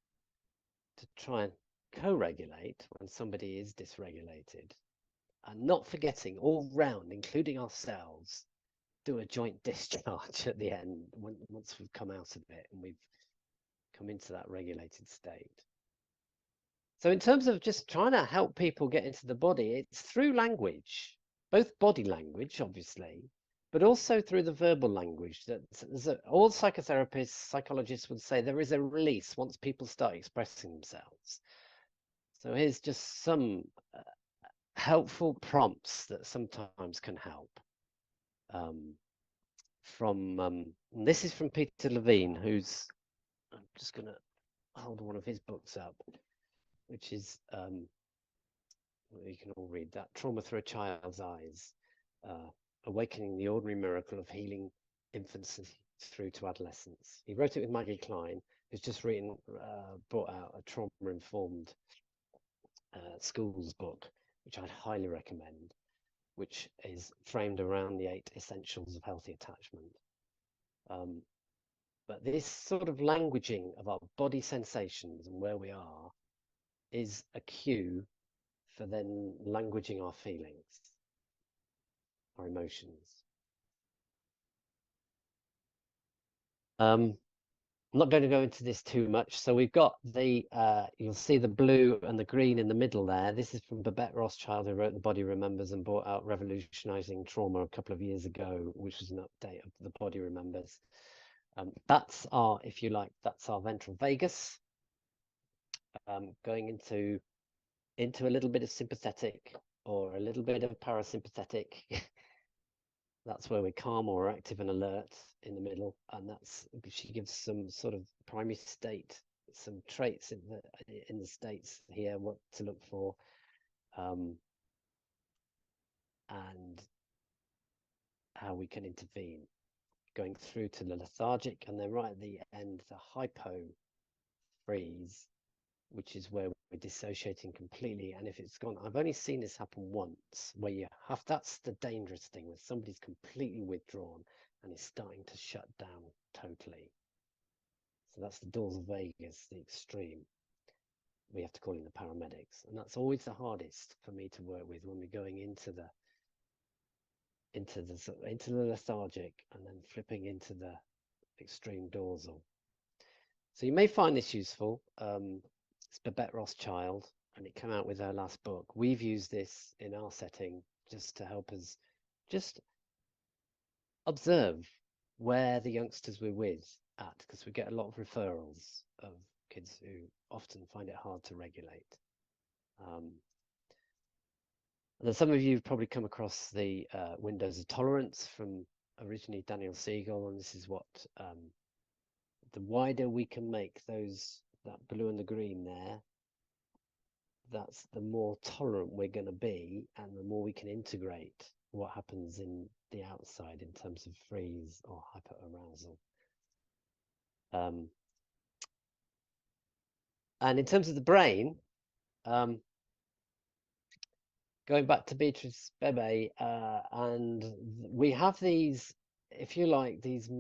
to try and co-regulate when somebody is dysregulated, and not forgetting all round, including ourselves, do a joint discharge at the end once we've come out of it and we've come into that regulated state. So in terms of just trying to help people get into the body, it's through language. Both body language, obviously, but also through the verbal language. All psychotherapists, psychologists would say there is a release once people start expressing themselves. So here's just some helpful prompts that sometimes can help. This is from Peter Levine, who's, I'm just going to hold one of his books up, which is you can all read that, Trauma Through a Child's Eyes, Awakening the Ordinary Miracle of Healing Infancy Through to Adolescence. He wrote it with Maggie Klein, who's just brought out a trauma-informed schools book, which I'd highly recommend, which is framed around the 8 essentials of healthy attachment. But this sort of languaging of our body sensations and where we are is a cue for then languaging our feelings, our emotions. I'm not going to go into this too much. So we've got the, you'll see the blue and the green in the middle there. This is from Babette Rothschild, who wrote The Body Remembers and brought out Revolutionizing Trauma a couple of years ago, which was an update of The Body Remembers. That's our, if you like, that's our ventral vagus. Going into a little bit of sympathetic or a little bit of parasympathetic. That's where we're calm or active and alert in the middle, and she gives some sort of primary state, some traits in the states here, what to look for, and how we can intervene. going through to the lethargic, and then right at the end, the hypo freeze, which is where we're dissociating completely. And if it's gone, I've only seen this happen once, where you have, that's the dangerous thing, when somebody's completely withdrawn and is starting to shut down totally. So that's the dorsal vagus, the extreme. We have to call in the paramedics, and that's always the hardest for me to work with when we're going into the lethargic and then flipping into the extreme dorsal. So you may find this useful. It's Babette Rothschild, and it came out with her last book. We've used this in our setting just to help us just observe where the youngsters we're with at, because we get a lot of referrals of kids who often find it hard to regulate. And then some of you have probably come across the windows of tolerance from originally Daniel Siegel, and this is what the wider we can make those, that blue and the green there, that's the more tolerant we're going to be, and the more we can integrate what happens in the outside in terms of freeze or hyperarousal. And in terms of the brain, going back to Beatrice Bebe, and we have these, if you like, these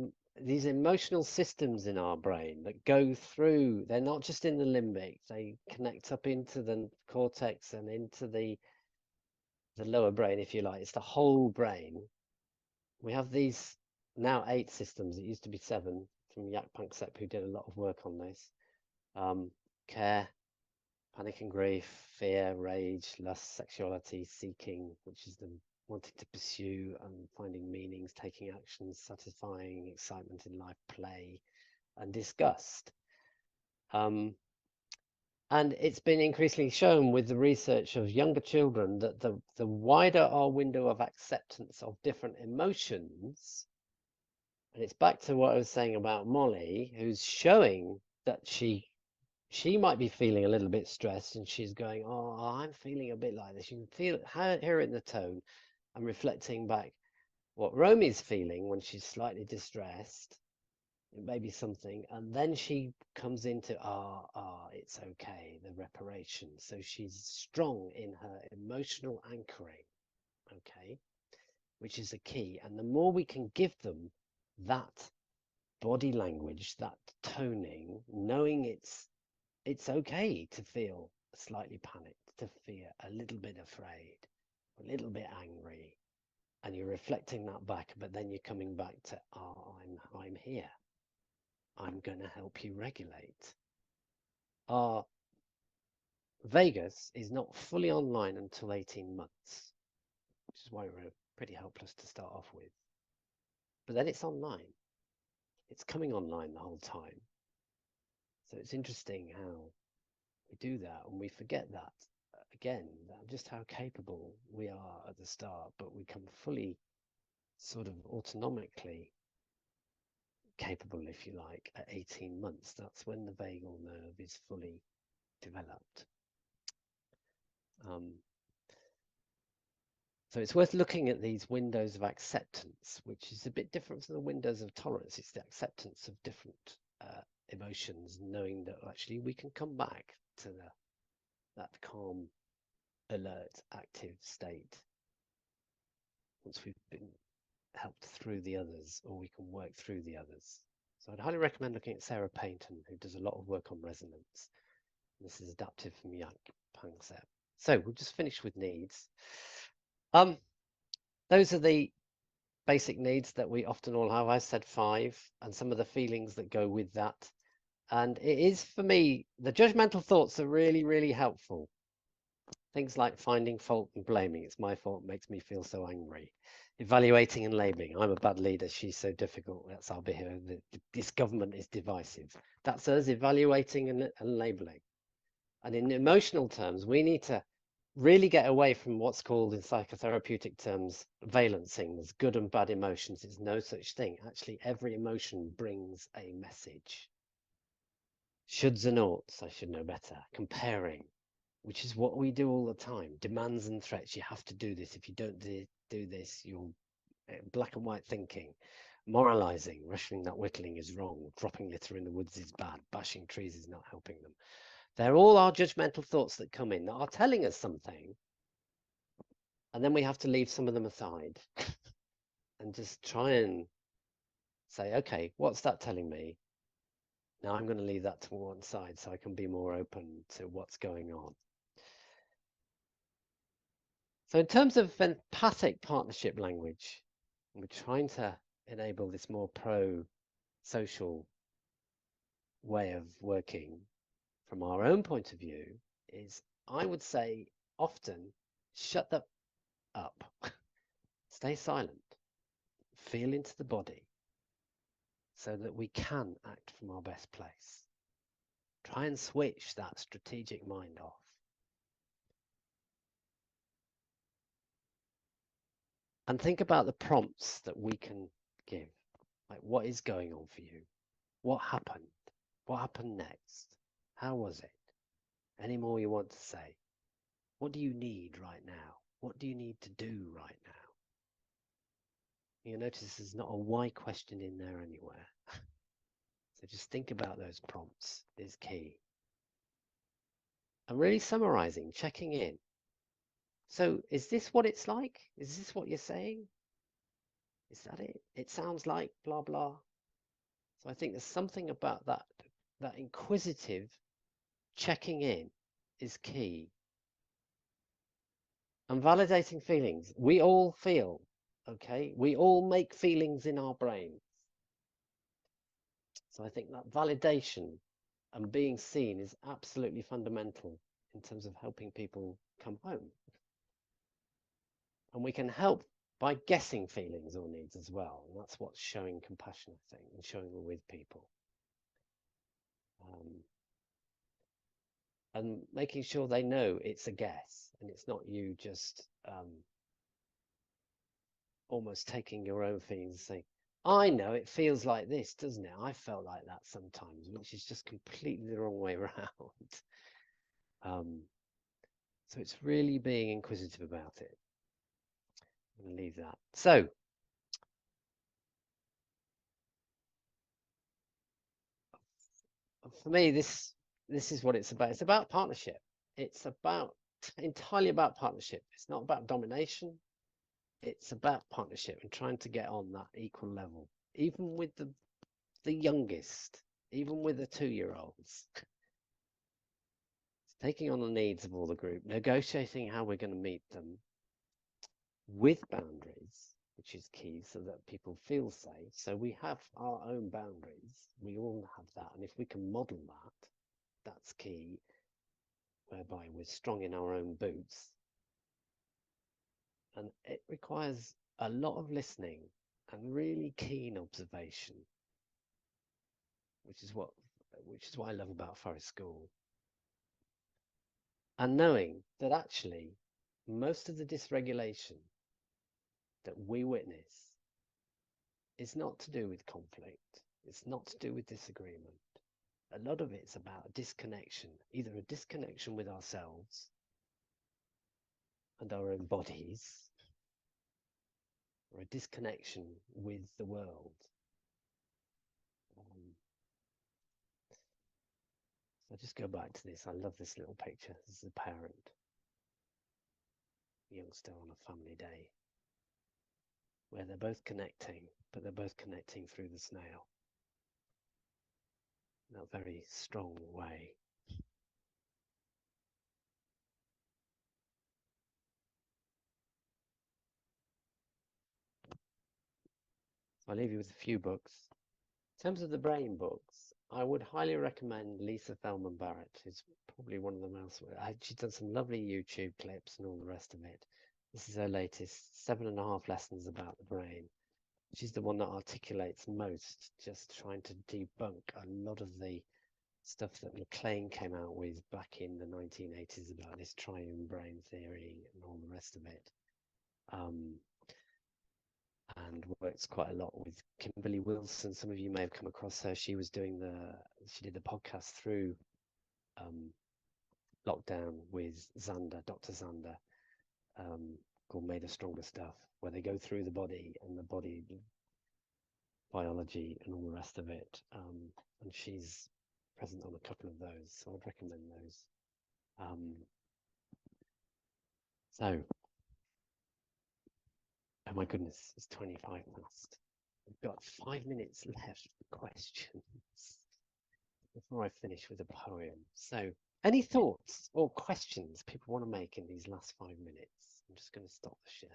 emotional systems in our brain that go through, they're not just in the limbic, they connect up into the cortex and into the lower brain, if you like. It's the whole brain. We have these now 8 systems. It used to be 7 from Jaak Panksepp, who did a lot of work on this. Care, panic and grief, fear, rage, lust, sexuality, seeking, which is the wanting to pursue and finding meanings, taking actions, satisfying, excitement in life, play, and disgust. And it's been increasingly shown with the research of younger children that the wider our window of acceptance of different emotions, and it's back to what I was saying about Molly, who's showing that she might be feeling a little bit stressed, and she's going, oh, I'm feeling a bit like this. You can feel it, hear it in the tone, and reflecting back what Romy's feeling when she's slightly distressed. It may be something, and then she comes into it's okay, the reparation. So she's strong in her emotional anchoring, okay, which is a key. And the more we can give them that body language, that toning, knowing it's okay to feel slightly panicked, to feel a little bit afraid, a little bit angry, and you're reflecting that back, but then you're coming back to, I'm here. I'm going to help you regulate. Our vagus is not fully online until 18 months, which is why we're pretty helpless to start off with. But then it's online. It's coming online the whole time. So it's interesting how we do that, and we forget that, again, just how capable we are at the start, but we come fully sort of autonomically capable, if you like, at 18 months. That's when the vagal nerve is fully developed. So it's worth looking at these windows of acceptance, which is a bit different from the windows of tolerance. It's the acceptance of different emotions, knowing that actually we can come back to that calm, alert, active state once we've been helped through the others, or we can work through the others. So I'd highly recommend looking at Sarah Paynton, who does a lot of work on resonance. This is adaptive from Jaak Panksepp. So we'll just finish with needs. Those are the basic needs that we often all have. I said 5, and some of the feelings that go with that. And it is, for me, the judgmental thoughts are really, really helpful. Things like finding fault and blaming. It's my fault, makes me feel so angry. Evaluating and labeling. I'm a bad leader, she's so difficult. That's our behavior. This government is divisive. That's us evaluating and labeling. And in emotional terms, we need to really get away from what's called in psychotherapeutic terms valencing. There's good and bad emotions. There's no such thing. Actually, every emotion brings a message. Shoulds and oughts, I should know better. Comparing, which is what we do all the time. Demands and threats. You have to do this. If you don't do this, you'll black and white thinking. moralizing, rationing that whittling is wrong, dropping litter in the woods is bad, bashing trees is not helping them. They're all our judgmental thoughts that come in that are telling us something, and then we have to leave some of them aside and just try and say, okay, what's that telling me? Now I'm going to leave that to one side so I can be more open to what's going on. So in terms of empathic partnership language, we're trying to enable this more pro-social way of working from our own point of view is, I would say, often shut that up, stay silent, feel into the body so that we can act from our best place. Try and switch that strategic mind off. And think about the prompts that we can give. Like, what is going on for you? What happened? What happened next? How was it? Any more you want to say? What do you need right now? What do you need to do right now? You'll notice there's not a why question in there anywhere. So just think about those prompts is key. And really summarizing, checking in. So is this what it's like? Is this what you're saying? Is that it? It sounds like blah, blah. So I think there's something about that inquisitive checking in is key. And validating feelings. We all feel, okay? We all make feelings in our brains. So I think that validation and being seen is absolutely fundamental in terms of helping people come home. And we can help by guessing feelings or needs as well. And that's what's showing compassion, I think, and showing we're with people. And making sure they know it's a guess and it's not you just almost taking your own feelings and saying, I know it feels like this, doesn't it? I felt like that sometimes, which is just completely the wrong way around. So it's really being inquisitive about it. I'm going to leave that. So for me, this is what it's about. It's about partnership. It's about entirely about partnership. It's not about domination. It's about partnership and trying to get on that equal level, even with the youngest, even with the 2-year-olds. Taking on the needs of all the group, negotiating how we're going to meet them with boundaries, which is key, so that people feel safe. So we have our own boundaries. We all have that. And if we can model that, that's key, whereby we're strong in our own boots. And it requires a lot of listening and really keen observation, which is what I love about Forest School. And knowing that actually most of the dysregulation that we witness is not to do with conflict. It's not to do with disagreement. A lot of it's about a disconnection, either a disconnection with ourselves and our own bodies, or a disconnection with the world. So just go back to this. I love this little picture. This is a parent, youngster on a family day, where they're both connecting, but they're both connecting through the snail in a very strong way. So I'll leave you with a few books. In terms of the brain books, I would highly recommend Lisa Feldman Barrett, who's probably one of the most. She's done some lovely YouTube clips and all the rest of it. This is her latest 7.5 lessons about the brain. She's the one that articulates most, just trying to debunk a lot of the stuff that McLean came out with back in the 1980s about this triune brain theory and all the rest of it. And works quite a lot with Kimberly Wilson. Some of you may have come across her. She did the podcast through lockdown with Zander, Dr. Zander, called Made of Stronger Stuff, where they go through the body and the body biology and all the rest of it. And she's present on a couple of those, so I'd recommend those. So, oh my goodness, it's 25 past. We've got 5 minutes left for questions before I finish with a poem. So, any thoughts or questions people want to make in these last 5 minutes? I'm just going to stop the share.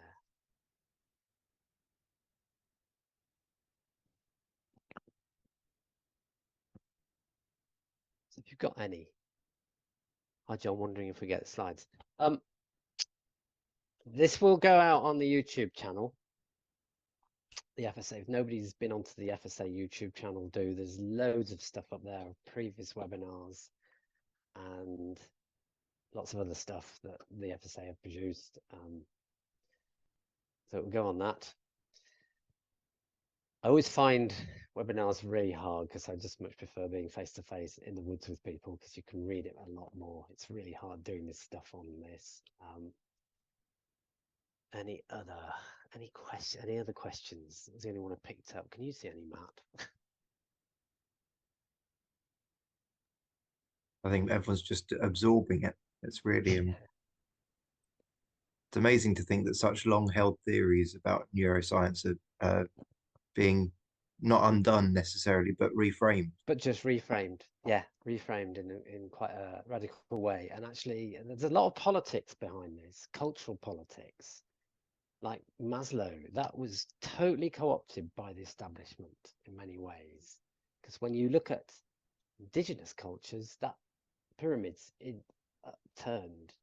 So if you've got any. Hi John, wondering if we get the slides. This will go out on the YouTube channel. The FSA, if nobody's been onto the FSA YouTube channel, there's loads of stuff up there, previous webinars and lots of other stuff that the FSA have produced. So it will go on that. I always find webinars really hard because I just much prefer being face to face in the woods with people because you can read it a lot more. It's really hard doing this stuff on this. Any other questions? Is the only one I picked up? Can you see any, Matt? I think everyone's just absorbing it. It's really it's amazing to think that such long-held theories about neuroscience are being not undone necessarily, but reframed. But just reframed, yeah, reframed in quite a radical way. And actually, there's a lot of politics behind this, cultural politics. Like Maslow, that was totally co-opted by the establishment in many ways. Because when you look at indigenous cultures, that pyramid's turned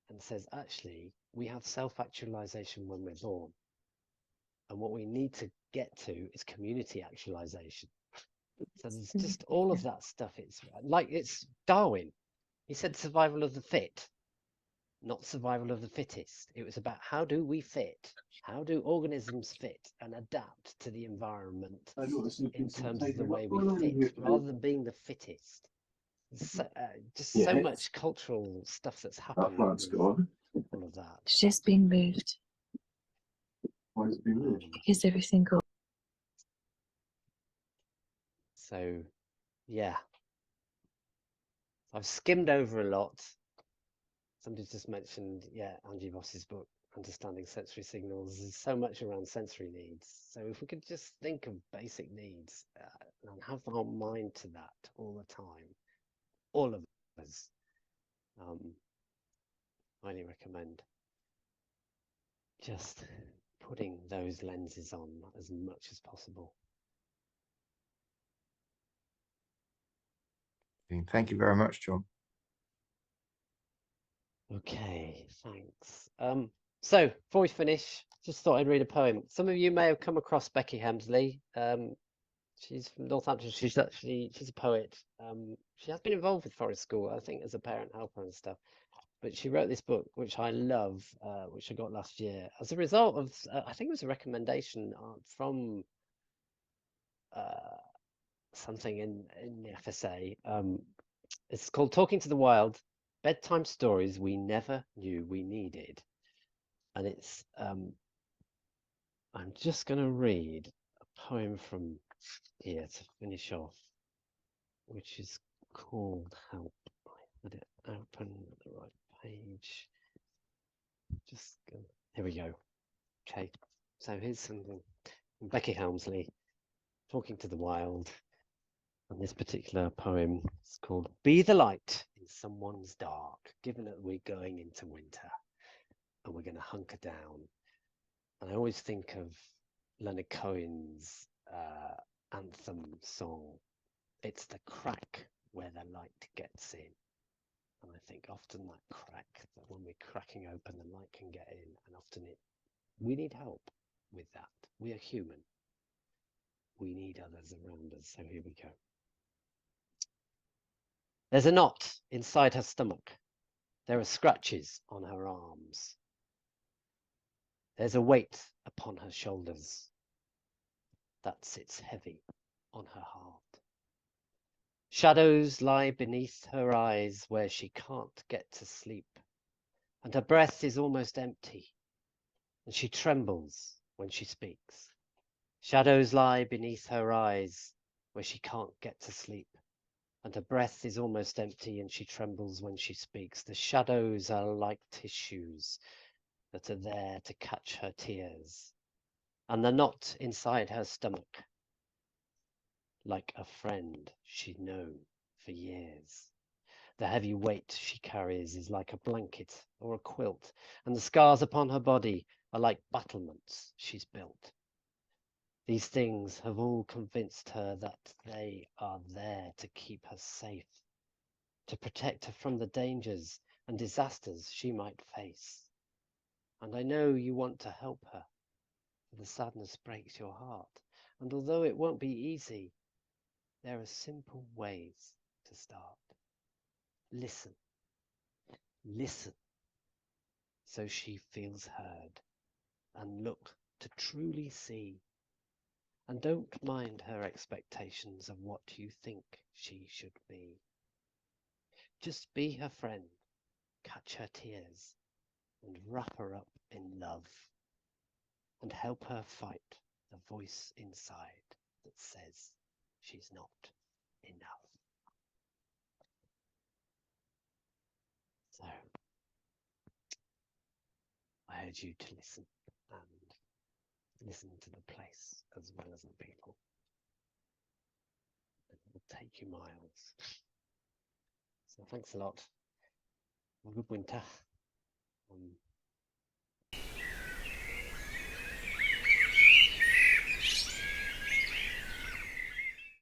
and says, actually, we have self-actualization when we're born. And what we need to get to is community actualization. So there's just all of that stuff. It's like, it's Darwin. He said survival of the fit, not survival of the fittest. It was about how do we fit? How do organisms fit and adapt to the environment in terms of the way we fit, rather than being the fittest? So, just so much cultural stuff that's happened. All of that. It's just been moved. Why has it been moved? Because everything got. So, yeah. I've skimmed over a lot. Somebody just mentioned, yeah, Angie Voss's book, Understanding Sensory Signals. There's so much around sensory needs. So if we could just think of basic needs and have our mind to that all the time, all of us, highly recommend just putting those lenses on as much as possible. Thank you very much, John. Okay, thanks. So before we finish, just thought I'd read a poem. Some of you may have come across Becky Hemsley. She's from Northampton. She's a poet. She has been involved with Forest School, I think, as a parent helper and stuff. But she wrote this book, which I love, which I got last year as a result of, I think it was a recommendation from something in the FSA. It's called Talking to the Wild, Bedtime Stories We Never Knew We Needed. And it's, I'm just going to read a poem from here to finish off, which is called Help. I had it open at the right page. Just here we go. Okay, so here's something from Becky Helmsley, Talking to the Wild. And this particular poem is called Be the Light in Someone's Dark, given that we're going into winter and we're going to hunker down. And I always think of Leonard Cohen's anthem song, It's the Crack Where the Light Gets In. And I think often that crack, that when we're cracking open, the light can get in, and often we need help with that. We are human. We need others around us. So here we go. There's a knot inside her stomach. There are scratches on her arms. There's a weight upon her shoulders that sits heavy on her heart. Shadows lie beneath her eyes where she can't get to sleep, and her breath is almost empty, and she trembles when she speaks. Shadows lie beneath her eyes where she can't get to sleep, and her breath is almost empty and she trembles when she speaks. The shadows are like tissues that are there to catch her tears, and the knot inside her stomach, like a friend she'd known for years. The heavy weight she carries is like a blanket or a quilt, and the scars upon her body are like battlements she's built. These things have all convinced her that they are there to keep her safe, to protect her from the dangers and disasters she might face. And I know you want to help her, for the sadness breaks your heart. And although it won't be easy, there are simple ways to start. Listen. Listen, so she feels heard, and look to truly see. And don't mind her expectations of what you think she should be. Just be her friend, catch her tears, and wrap her up in love, and help her fight the voice inside that says she's not enough. So, I urge you to listen, and listen to the place as well as the people. It will take you miles. So thanks a lot. Have a good winter.